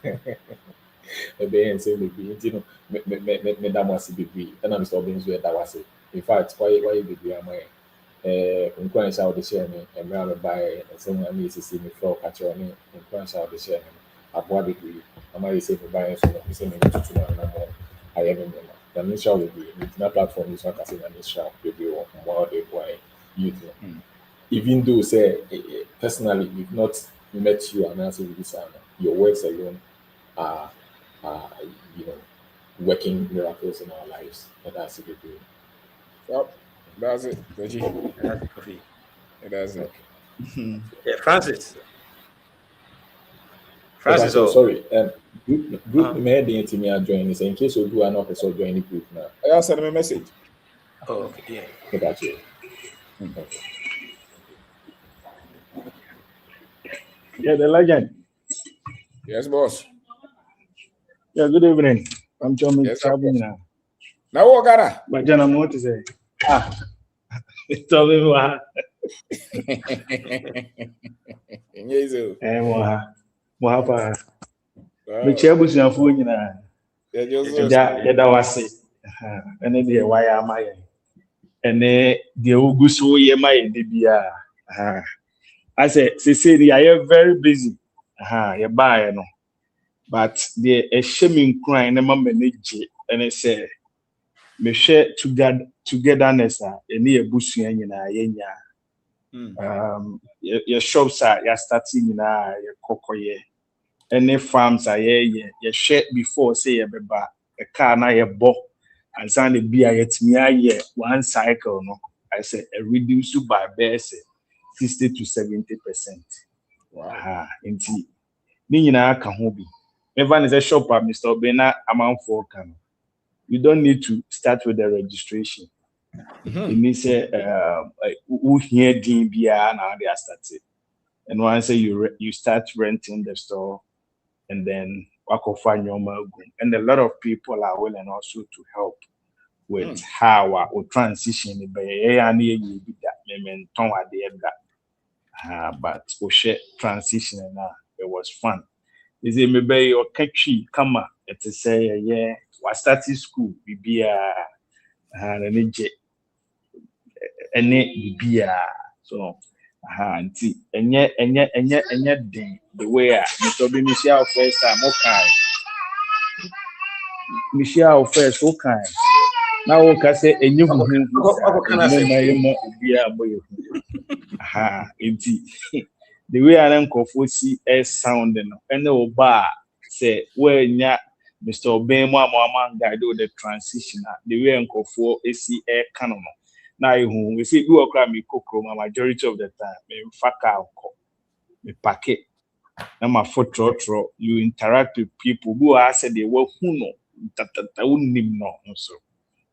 ebe and say maybe you know me da mo be and Mr. Obi nso da wase in fact why be am nkwan sha the share me and me buy some money see me flow catch on nkwan sha the share me aboa be am I say me buy so me say me to na more I am me na me sha will be na platform is not say na me sha be more the boy youth even though say personally we've not met you and answer with this your words alone are you know working miracles in our lives and that's it. Well, that's it. Reggie. That's it, Kofi. That's it. Yeah, Francis. But Francis, I'm oh, sorry. Group made the intimate join this in case you do an office or join the group now. I'll send him a message. oh, okay, yeah. About you. Okay. Yeah, the legend. Yes, boss. Yeah, good evening. I'm John Yes, traveling boss. now. Now what, Gara? But John, I'm what to say. Tell me what. Yes, sir. What Wow. me chair your phone, you know. Yeah, just Just- That was it. And then the why am I? And then the Uguso Yema, the I said, I am very busy. You buy, no. But the a shaming crying, and manage it. And I say, me share togetherness, and near bush, you know, your shops are you're starting in your cocoa, any farms are you share before say a car na your bo and send the beer yet me one cycle, no. I say a reduce by best 60 to 70%. wow. Indeed. Ni nyinaa ka ho bi. Never is a shop at Mr. Obena amount for can. You don't need to start with the registration. It means who here din bia now they are started. And once you start renting the store and then work off on your magun. And a lot of people are willing also to help with how or transition you be that but transition and it was fun. Is it maybe your catchy come up to say yeah was starting school be and be so auntie and yet the way Mr. Michelle first time okay Michelle first okay now okay say and you the way I am see sounding and no bar say well nya Mr. Obama guide the transition the way uncle for AC air canon. Now we see you are me cocoa majority of the time me faka me packet na my photo you interact with people who are said they were who no so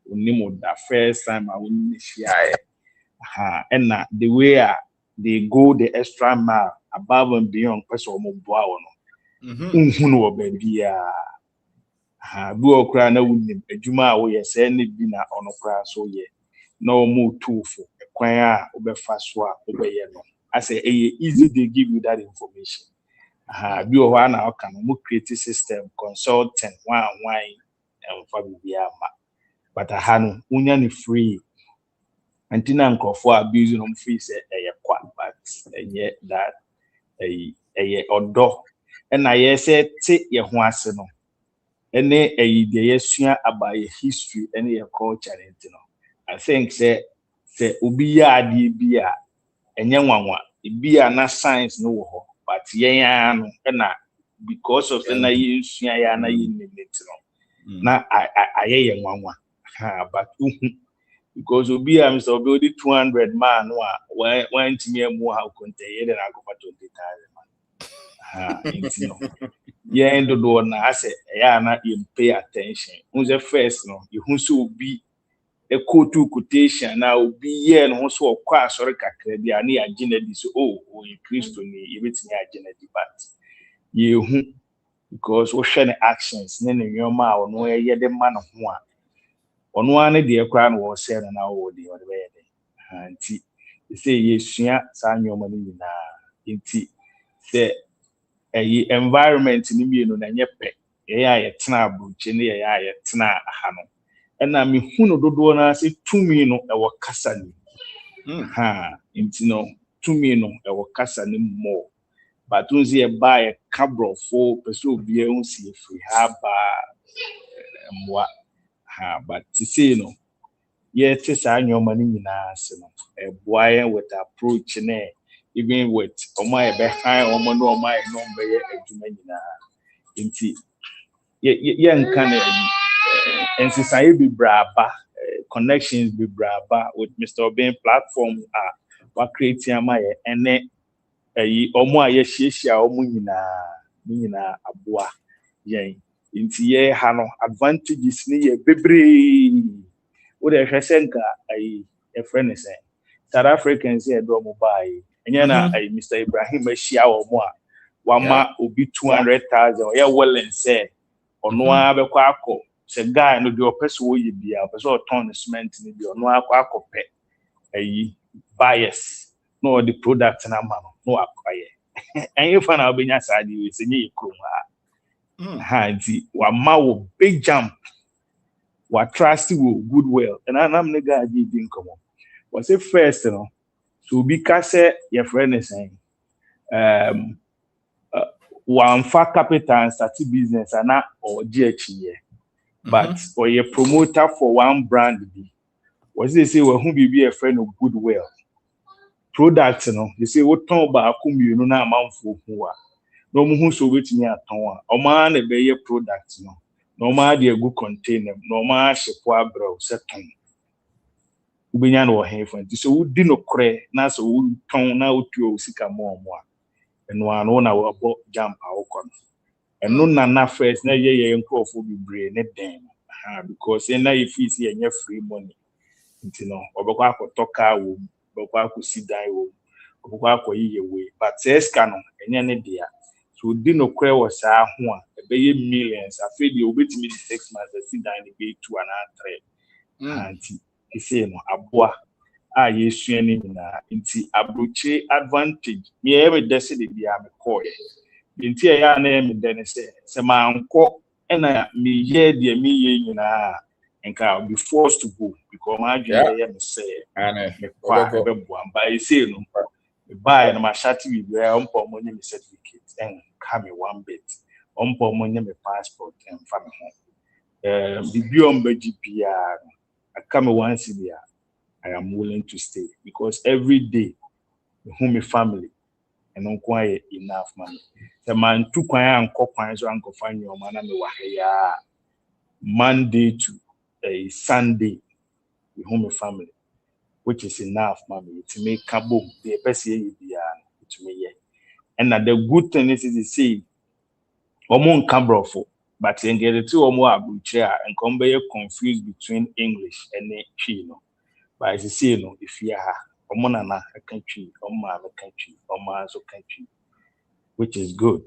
the first time I wouldn't share and the way they go the extra mile above and beyond person no no baby bu okra na wunim adwuma a wo ye se ne bi na onokra so ye na o mu tufo kwan a obefa so a obeye no I say easy they give you that information bi o ho na o kan mo create system consultant one and for bibia ma but no unya ni free antina nkofo abuse no free say kwa but that odo na ye say te ye ho ase no ene the yesua about your history and your culture you know. I think say obi ya ade bi a enye nwanwa bi a na science no wo but yen no na because of na yesua ya na yinimit no na aye nwanwa but because obi a Mr. Obi 200 man no when timi emu ha kontaye na go for 20,000 man yeah, and do na I say yeah na you pay attention. Who's the first no? You who so be a quotation now be yeah no so kwa sorry kakra bi ani agina di so oh you Christo ni you bet me agina di but you who because we share actions na nyoma o no ye de man ho a ono ane de kra no wo share na wo de o de be de anti say yesua sa nyoma ni na nti say environment ni mienu na nyepe ya tena abuche ne ya tena aha no na me hunu dodo na se tumi no e wo kasa ni nti no tumi no e wo kasa ni mo batunzi e ba e kabrofo pese obi e hunsi free ha ba mwa but to say no ye te sa anyoma ni nyina se no e boa with approach ne even with my behind no my number adwuma nyina nti ye nka na ensisaye bi braba connections be braba with Mr. Obin platform what create my and then omo aye hia omo nyina aboa yen nti ye ha no advantages ni ye bebre wo de hwese nka e friend say South Africans here do mo buy enya na Mr. Ibrahim hia omo a wama obi 200,000 ye well and say ono abekọ akọ se guy no de opese wo ye bia opese o ton cement ni bi ono akọ pe bias no the product na ma no akwaye enye fa na obenya saadi we se nye ikrom ha nti wa ma wo big jump wa trust wo goodwill and am ne guy bi din komo was say first no so bi ka say your friend is saying one fa capital and start business and na or GHE but or your promoter for one brand be was they say we who be a friend of goodwill product no they say what ton ba akumienu na amanfo hu a no mu hu so betimi aton a o ma na be ye product no no ma de egu container no ma hyepo abrew se ton ubenya no he fo nti so wudi no kore na so ton na otuo sika mo mo a eno ano na wo bo jump awokọ eno na first na ye nkrofo bibre ne den because na if you see any free money nti no obekọ akotoka wo obekọ akosi dan wo obekọ akoyiye we but eska no enye ne dia so di no kwe wo saa ho a ebeye millions afedi obetimi 6 months si dan ne be 2 and 3 anti ise no aboa a yesu ani na nti abroche advantage me e dese de bia me koye nti e ya na me de ne se ma anko na me ye de me ye nyina enka I'll be forced to go because my dream me say me kwa be boam by say no me buy na ma shati we be ompo mo me certificate and come one bit ompo mo me passport and family home bibiom be GPR I come once a year I am willing to stay because every day me family and on quiet enough money the man too kwan anko kwan so anko find your man na me wa ya Monday to a Sunday with home family, which is enough, mommy, to make cabo the best year to me. And the good thing is to see Omon Cambrofo, but then get it to Omo Abucha and come be confused between English and Chino. But as you see, no, if you are Omonana a country, Oma a country, Oma so country, which is good.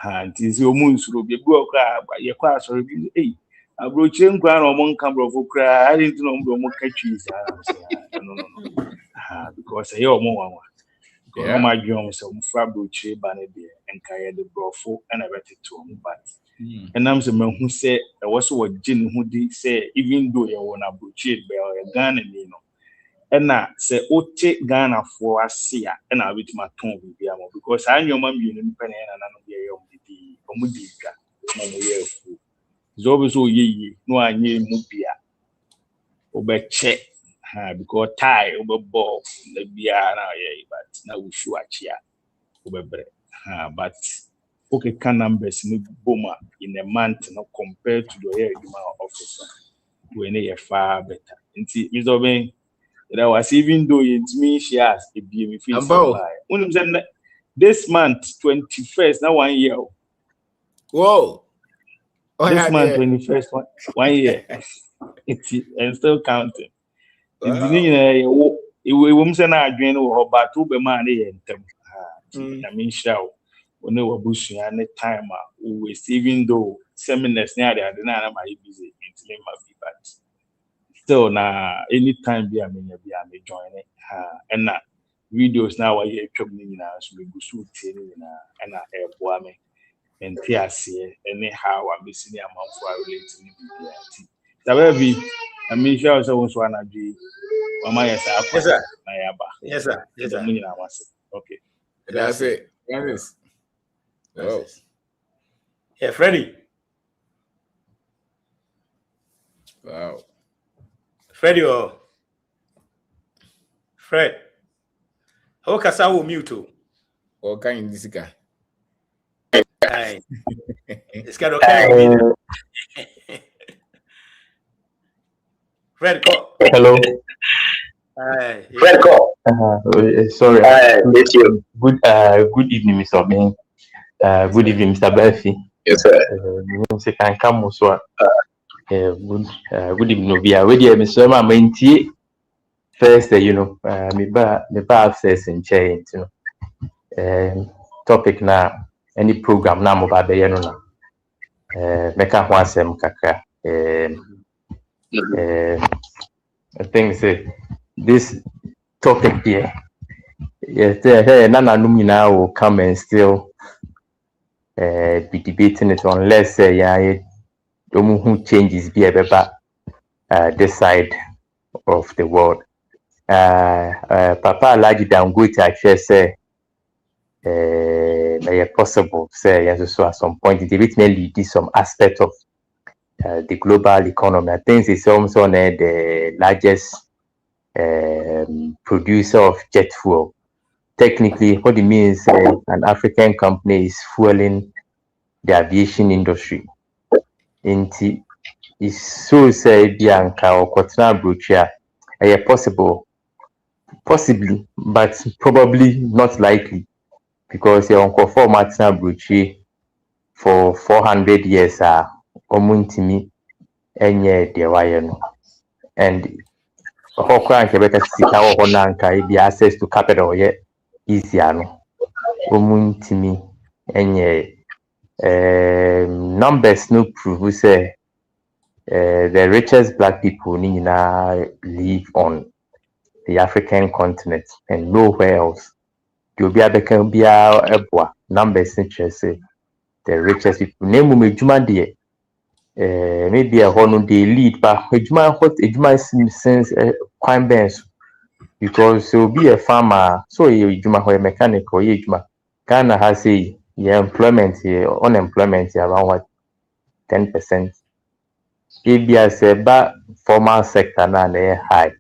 And is your moon so be go but your class or hey. Abroche nkwa na omo Cambrofo kra I didn't know omo country is no because I omo wanwa because no my dream so mfra broche ba na de enka ye de brofo na beti to omo but and am say mahu say e was so gin hu di say even though you won abroche be o Ghana ni no na say ote Ghana for asia na beti ma ton bi am because anyoma mi no nipa na no be ye omo di ka mo ye fu Zobe so ye no anye mu bia obeche because tie obebo na bia na ye but na we sure achia obebre but okay can numbers no boma in a month no compared to the year officer we need far better nti Zobe that was even though it me she has a be me feel so this month 21st now 1 year Whoa. This month 21st 1 year and still counting. Wow. We say na adwen no but to be man dey entem. I mean show. When we busu any time we even though seminars near there na my busy into my be but still na anytime be I join it. And na videos now I hear twam ni na so we busu tie ni na and na e boa me. And anyhow I'm missing a month for relating to the I mean, sure, so was one of the yes, sir. Yes, sir. Yes, sir. Okay. That's it. Yes. Oh. Yeah, Freddie. Wow. Freddie, oh. Fred. How can I mute? Or can you this guy? It's got okay. Fred, go. Hello. Hi. Fred, go. Sorry. Good evening, Mr. Obin. Good evening, Mr. Belfi. Yes, sir. Mr. Kankam Muswa. Good evening, Obia. Where do you, Mr. Mama? First, me ba access in change, topic na any program na mo ba be no na. Meka ho asem kakra. I think say this topic here, yes, nana num nyina will come and still be debating it unless who changes be about this side of the world. Papa Alaji Dangote actually say possible say yes, so at some point it may lead to some aspect of the global economy. I think it's also the largest producer of jet fuel. Technically, what it means an African company is fueling the aviation industry. Inti is so say Bianca or Kotna Brucia, possibly, but probably not likely, because your uncle for Martina Brucia for 400 years are omuntimi enye de and Hokran Quebec Sika or Honanka be access to capital yet easier no omuntimi enye numbers no prove say the richest black people live on the African continent and nowhere else. You'll be able to be a numbers say the richest people. Name Mejuma de maybe a honor they lead, but Ejuma since quite best because you'll be a farmer, so you Juma mechanical, Ejuma. Ghana has a employment here, unemployment here around what 10%. If you say back formal sector na high.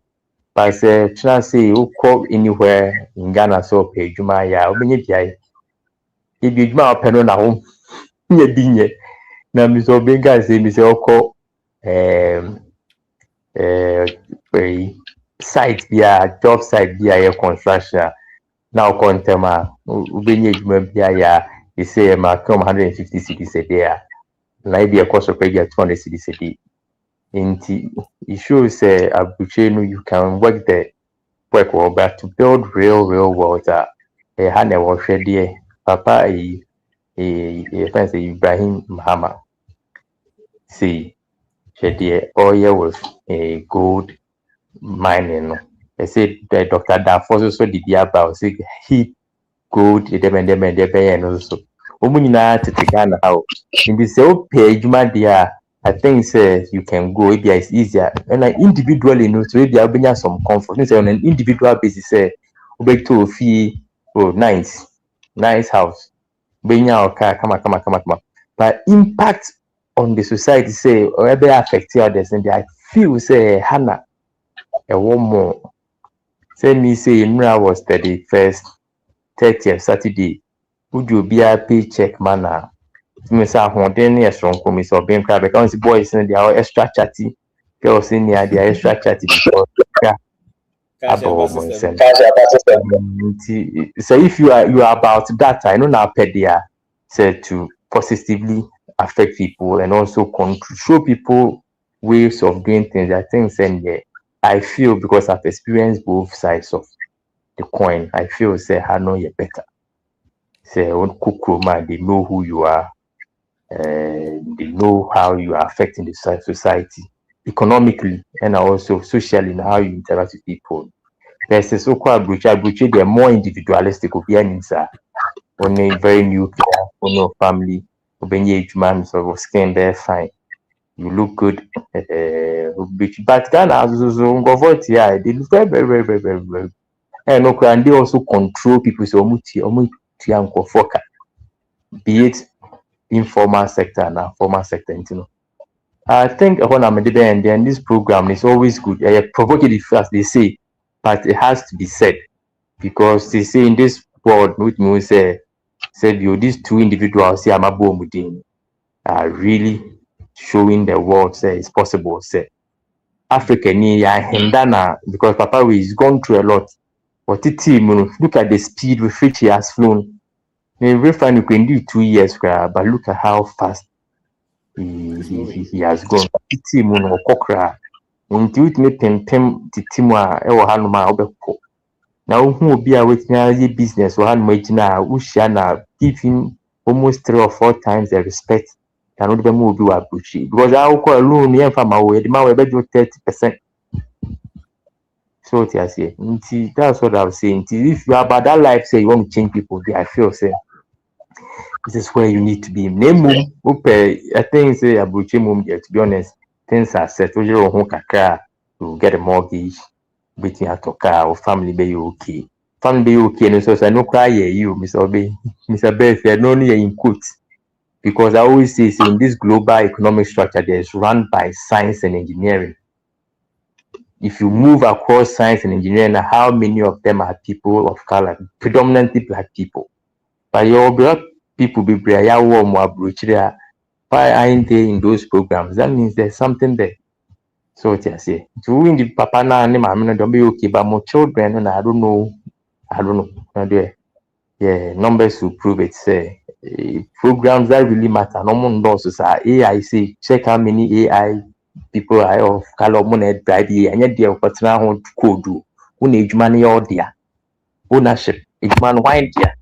But say say you call anywhere in Ghana so pay Juma ya obenye bia. If you Juma openo na home nye dinye. Na mi so benga say mi say oko site bia job site bia ya construction. Now contema obenye Juma bia ya you say ma come 150 cities a day. Na be a cost of pay 200 cities a day. It shows you can work the work well, but to build real water, had a wash there. Papa, fancy Ibrahim Mahama. See, she oil with a gold mining. They said that Dr. Danfoss also did the about say he gold, and also. Omunina to Ghana how in the same page, my dear. I think you can go if it's easier. And like individually, so if you have some comfort, on an individual basis, to fee nice house. Bring your car, come. But impact on the society, say, or ever affect others, and I feel say Hannah a one more. Say me say Imra was 31st, 30th Saturday. Would you be a paycheck manner? Mr. Honden, yes, from Commiss or being crab accounts, boys and they are extra chatty. Girls in the idea extra chatty because so if you are about that, I know now pedia said to positively affect people and also show people ways of doing things. I think I feel because I've experienced both sides of the coin, I feel say I know you better. Say on Kukroma, they know who you are. They know how you are affecting the society economically and also socially and how you interact with people. There's a so-called Bruce, they're more individualistic, only very nuclear, no family, man, so skin there fine. You look good, but Ghana, yeah, they look very. And they also control people, so be it informal sector and formal sector. I think when I'm at the end, then this program is always good. Provocative, as they say, but it has to be said because they say in this world, which means said you these two individuals here, are really showing the world say it's possible. Say Africa ni ya hindana because Papa is gone through a lot. But the team, look at the speed with which he has flown. Maybe you can do 2 years, but look at how fast he has gone. The team, Kokra, into it, me pem the team ever Hanuma Obeko. Now, who will be a veterinary business or Hanmajina, Ushana, give him almost 3 or 4 times the respect. Cannot be moved to a bushy because I'll call a loan near from my way, the man will bet you 30%. So that's what I was saying. If you are about that life, say you want to change people, I feel say this is where you need to be. Name I think say Abuchi mum, to be honest, things are set. You get a mortgage, between a car or family be okay. Family be okay, and so I no cry you, Mr. Obey. Mr. Beth, no need in quotes. Because I always say in this global economic structure, that is run by science and engineering. If you move across science and engineering, how many of them are people of color, predominantly black people? But your black people be why aren't they in those programs? That means there's something there. So what I say, to win the papa now, don't be okay, but more children, and I don't know. Yeah, numbers will prove it. Say programs that really matter. No one knows. AI say check how many AI people are of color money drive here, and yet they are partner code. Who need money or there? Ownership. It's man wine there.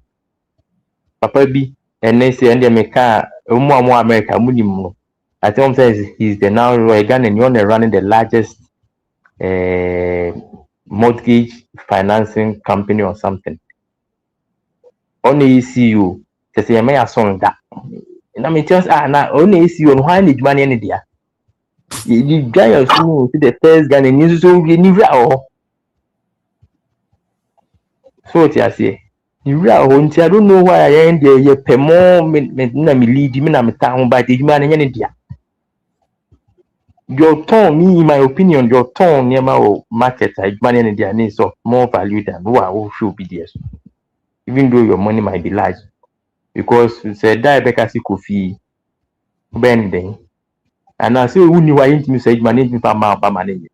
Papa B and they say and they make more America minimum. I think he's the now Reagan and you're running the largest mortgage financing company or something. Only ECU, they say, may I song that. And I mean, just only ECU on why need money any there. You guy of school to the first gun and you so you need so what I say. You I don't know why I end there. You pay more, me lead me, I'm a town by the man in India. Your tone, me, in my opinion, your tone near my market, money in India needs of more value than who should be there. Even though your money might be large. Because it's a diabetes coffee bending. And I say, who knew I intimate say management for my management.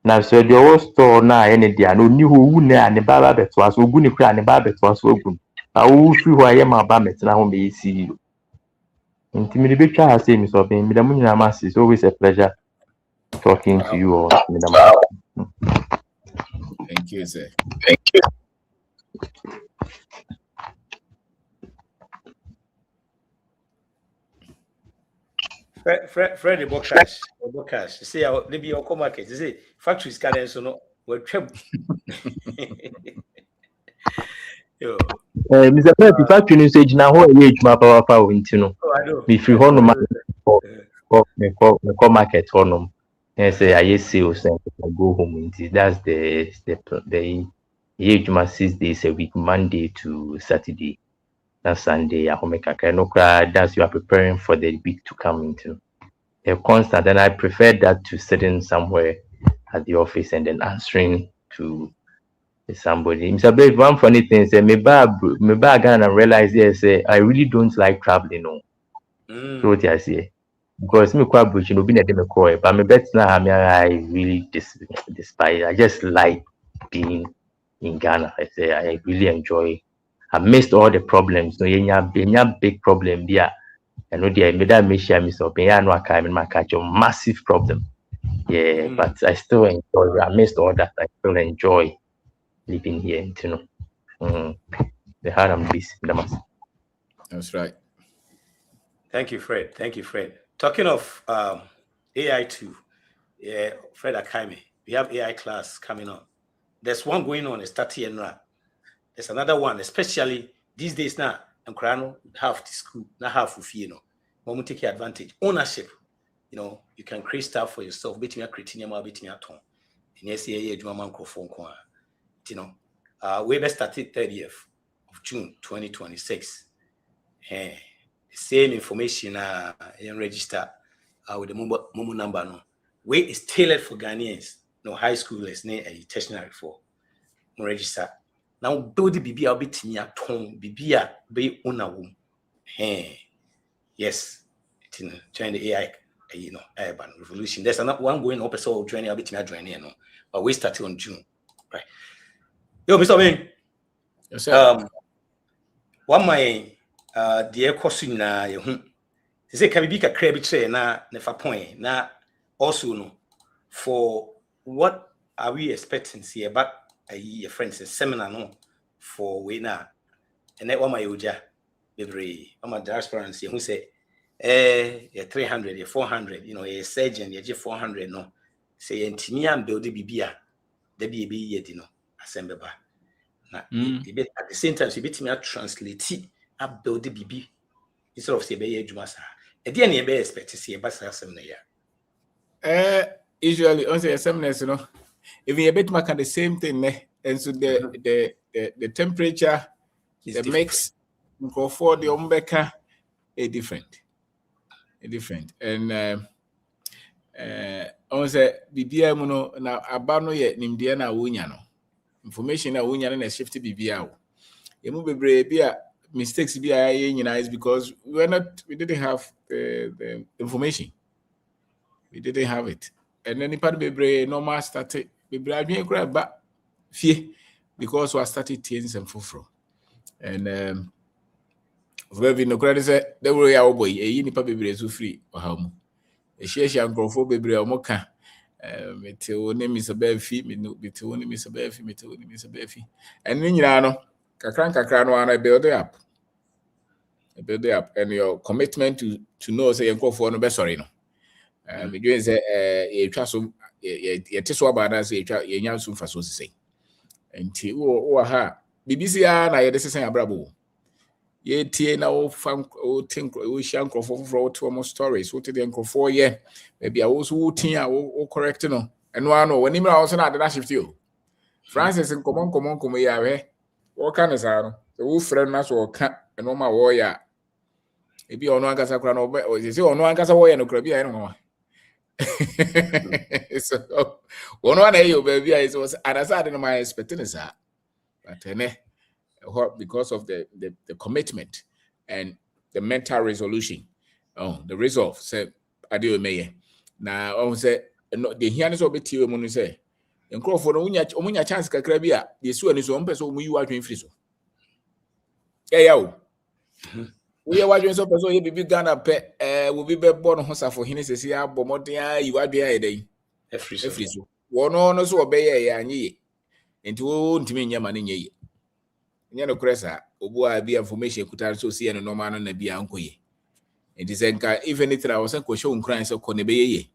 Now, so the whole store now, any day, no new who near and the barber was so good, and the barber was so good. I will feel who I am about it now, may see you. Intimidate has say, Miss Obin, Madam Namas, is always a pleasure talking to you all. Thank you, sir. Thank you. Fred Bokash. You see, maybe your co-market. You see, factories can so no. We're trouble. Mr. Pep, if I can say now, who age my power into no? If you want to market for them, and say I sales and go home. That's the age my 6 days a week, Monday to Saturday. That's Sunday. I home that's you are preparing for the week to come into. A constant, and I prefer that to sitting somewhere at the office and then answering to somebody. Mr. Blake, one funny thing say me bag and realize say I really don't like traveling. No. So what I say? Because me quite bush, be na dem call, but me bet now I really despise. I just like being in Ghana. I say I really enjoy. I missed all the problems. No, yenya big problem there. I know they made that make sure Mr. Open no I catch a massive problem. Yeah, but I still enjoy. I missed all that. I still enjoy living here, you know. The hard and busy. That's right. Thank you, Fred. Thank you, Fred. Talking of AI too, yeah, Fred Akame, we have AI class coming on. There's one going on, it's 30 and there's another one, especially these days now, and Krano half the school, not half of Mom take advantage. Ownership, you can create stuff for yourself, betting your creating your betting at home. And yes, yeah, microphone, we best started 30th of June 2026. The same information register with the mobile number. No, way is tailored for Ghanaians, no high schoolers, a tertiary for register. Now, build the BB, I'll be tinya tone, BB, be on a womb. Yes, join the AI urban revolution. There's another one going up, so joining a bit in joining, but we started on June, right? Yo, Mr. Wayne. Yes, sir. One my dear question na they say can be a crab tray na never point na also no for what are we expecting here but a friends seminar no for we na and that one my uja every my diaspora who say 300 400 a surgeon you 400 no say ntimi am build bibia da bi ye di no assemble ba na at the same time so bit me translate up build the BB instead of say be adwuma sa e dey na be expect say ba sa asem na ya Usually on say seminars, even a bit make the same thing, and so the temperature is the mix for the umbeka a different, and on say BBA muno na abano ye nimdia na wunya no information na wunya na shift BBA emu bebre bia mistakes bia is because we didn't have the information. We didn't have it. And then part bebre normal started bebre adwen kra ba fie because we started things and fufro. And we no credit say they were ya boy e nipa bebre so free ohamu. E share nkrofo bebre omoka mete woni misabafi mete woni misabafi and nyina no kakra no ana build up and your commitment to know say nkrofo no be sorry no me doing say e twa so ye te so abada say ye nya so fa so say enti wo ha BBC na ye de sesen abrabo ye tie na wo fan wo think wo share nkrofo for to mo stories wo te de nkrofo ye maybe wo so wo tin a wo correct no eno ano wani mra wo so na de shift you Francis nkomon ya we wo ka ne sa no so wo frɛ na so wo ka eno ma wo ya ebi ono ankasa kra no o se ono ankasa wo ye no kra bi ya no so one na you baby is was another than my expecting is but because of the commitment and the mental resolution the resolve say adio meye na on say no the here is obeti we mu say enkrofo no omunya chance kakra bi a de su ani so on pese omu yi wadwen free so o we are watching so person you be Ghana pe will be born hosa for hini sesi abọ modern you wadwe ayedai every so wono no so obeye ya anyi enti wo ntimi nya ma ne nye nya no kresa obu a bi information kutar so si no normal no na bi ankoye enti senka if anything I was ko show nkran so ko ne be ye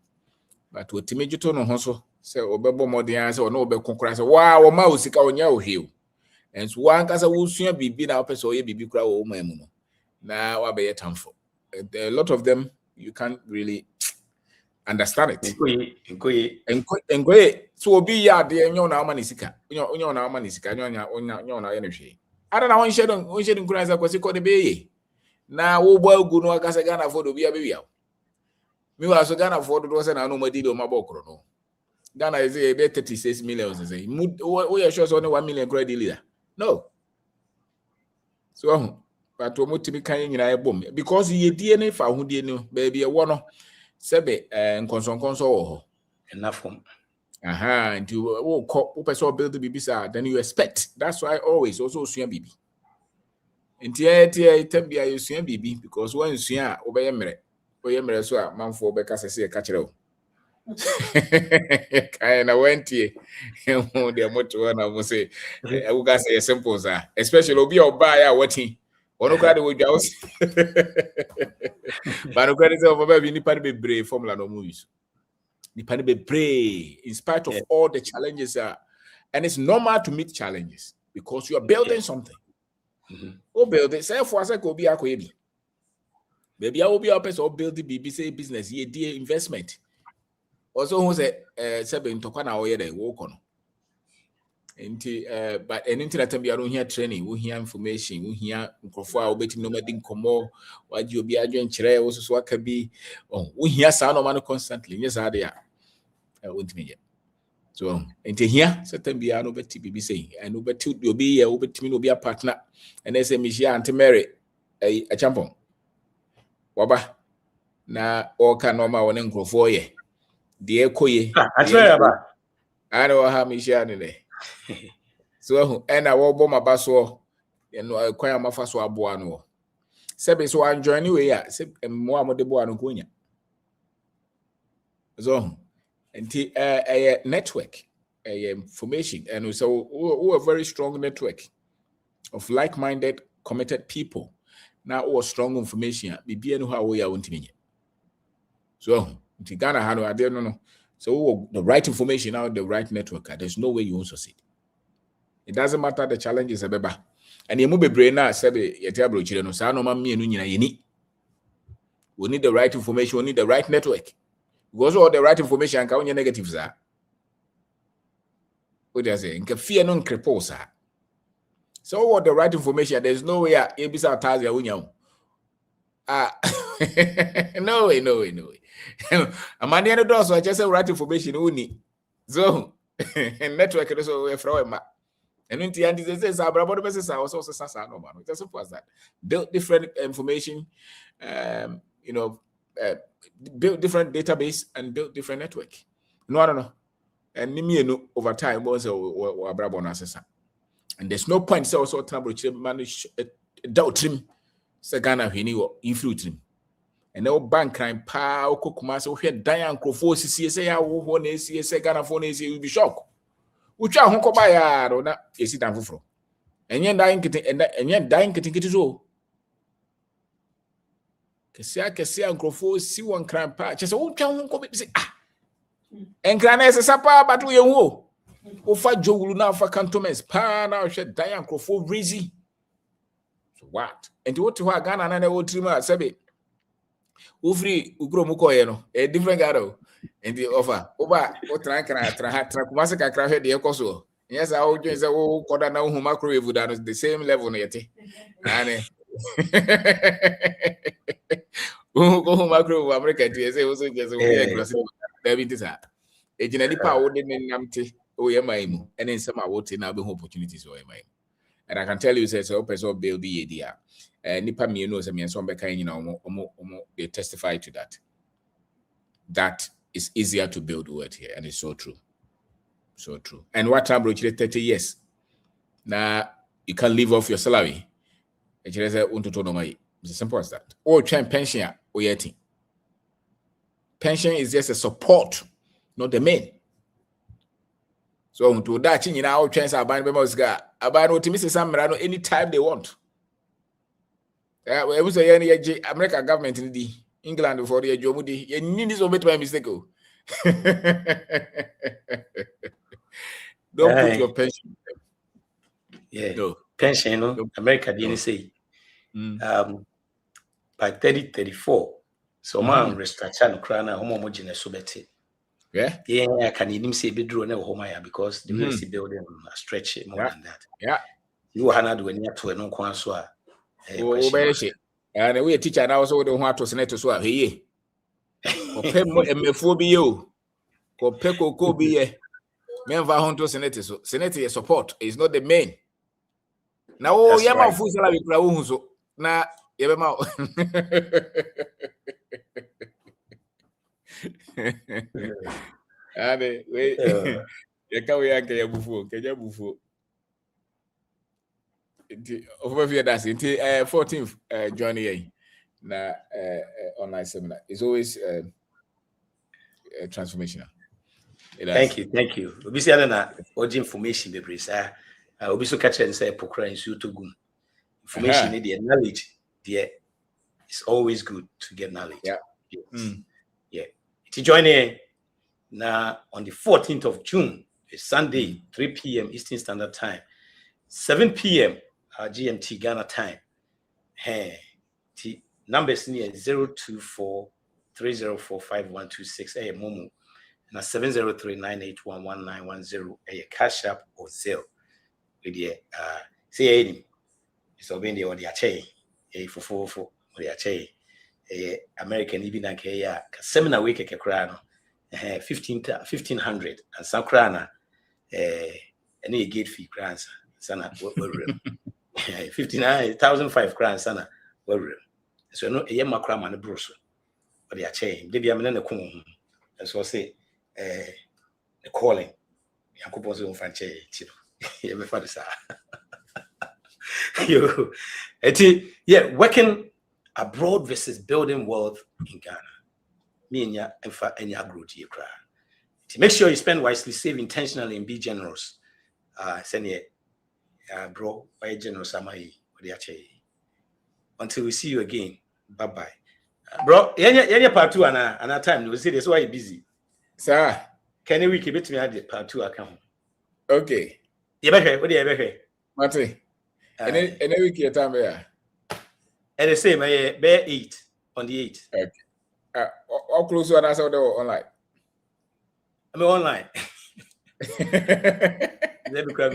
but wo timi juto no ho so se obebo modern se no obe konkra se wa wo ma osika onya oheu enso wa ankasa wo sua bibi na opese oye bibi kura wo ma mu no na wa be tamfo a lot of them you can't really understand it enkoye so obi ya de enyo na amanisika onyo na amanisika onyo na yenehwe ada na won shedon kura za kwasi ko de beye na wo bo agu no akasa Ghana for do bia bewia mi wa so Ghana for do se na no madi do mabokro no Ghana is a 36 million say wo ya sure so only 1 million credit leader no so but we mutimi kan nyina ebom because ye die ne fa ho die ne baby e wo no sebe nkonsonkonso wo ho enough nti wo ko person build bibisa then you expect that's why always also sua bibi nti tambia you sua bibi because when sua obeye mere so a manfo obeka sese ka kire wo kai na wentie mo de moto na mo say I go say simple sir especially obi oba ya wati ono kra de wodwa but no credit of baby ni pa be brave formula no movies ni pa be brave in spite of all the challenges and it's normal to meet challenges because you are building something o build it say for say ko bi akoye bi baby I will be a person build the BBC business ye die investment also who say sebe ntokwa na oye dey wo kono enti but anything that be around here training we hear information we hear nkofo a obetimi no madi nkomo waji obi adwen kire wo so aka bi we hear sound no man constantly yes ade ya wontimi ye so enti here certain be no beti BBC and obeti obi ye obetimi no be a partner and say me share Auntie Mary a champion waba na oka normal won nkrofo ye de ekoye Achireba. ana wa ha mi share ne so ena wo bo maba so no kwan amafa so aboa no sebe so an join we ya se mo amode boa no konya so nti network information and so we a very strong network of like-minded committed people now or strong information bibia no how we are wontimenye so nti Ghana ha no ade no so the right information now the right network there's no way you won't succeed. It doesn't matter the challenges abeba and you move brain na sebe yete abrochire no sa no ma mienu nyina yeni we need the right information, we need the right network because all the right information can only negatives are what they say nke fear no nkrepo sa so what the right information there's no way ebisa tazi awunya no way amani no do so just say right information uni so network so we from ma enu nti and they say sabrabo be say so sasa no man just suppose that build different information build different database and build different network no I don't know and nimienu over time was abrabo na sasa and there's no point so trouble manage doubt him say Ghana hwini wo influence him and no bank crime pa okokuma so hwe dan ankrofo sisi say ya wo na esi say Ghana for na esi you be shock utwa ho koba ya ro na esi dan foforo enye dan kiti so kesi ankrofo si won crime pa che say utwa ho koba say enkra na esi sapa batu ye hu ofa jowulu na afa cantonments pa na hwe dan ankrofo crazy so what and what to Ghana na wo trima sebe ufri ukro muko ye no a different garo and the offer oba o tra kumase kakra hwe de ekoso yes I will join say wo koda na hu microwave that the same level no yete ane go microwave America ti say wo so je so we cross there be this e jina di pa wo de namte o ye mai mu ene nsem a wo te na be opportunities o ye mai and I can tell you say so person build the idea nipa me know say me so be kan nyina they testify to that is easier to build word here and it's so true and what time broach 30 years now you can live off your salary it is unto no mai it's as simple as that or train pension or yeti pension is just a support not the main so unto that nyina all trains are buying be mosga about no timi say no anytime they want we was say American government in the England before the jomudi you need this obey my mistake don't put your pension no pension no America didn't say by 3034 so man restructure no krana homo mojine so beti yeah can you say be draw na homa ya because the way see building a stretch more than that you hana do any to no kwan so a and we teacher now so the ho ato senate so a heye opem emefo bi ye o ko pekoko bi ye menva ho to senate ye support is not the main now oh yeah ma fu salary kura wo hu so na ye be ma ade we ye ka we yanke ya bufu keja bufu over here that's it 14th Johnny na online seminar is always transformational. Thank you obi say na oji information be brisa obi so catch and say pokra nsu to gum information need the knowledge there it's always good to get knowledge to join in now on the 14th of June it's Sunday 3 p.m. Eastern Standard Time 7 p.m. GMT Ghana time. Numbers near 024-304-5126 Momo na 703-981-1910 Cash App or Zelle. With the say any so when they on the ache for the ache American even like seminar week ke krano 1500 and some krana any gate fee grants sana 59,005 crowns sana well so no e makra man bruso or they are chain. Maybe I'm in the coon. And so I say, the calling. Yakupos on franchise. Yeah, my father, sir. Yeah, working abroad versus building wealth in Ghana. Me and ya, and ya grow to your cry. Make sure you spend wisely, save intentionally, and be generous. Send it, bro, by generous, am I? Until we see you again. Bye bye. Bro, yeah, part 2 and time. We see this why you busy. Sir. Can you keep it to me at the part 2 account? Okay. You better, what do you better? Mate. Any week your time there. And the same, bear 8 on the 8th. Okay. How close to us online? I'm online. Let me grab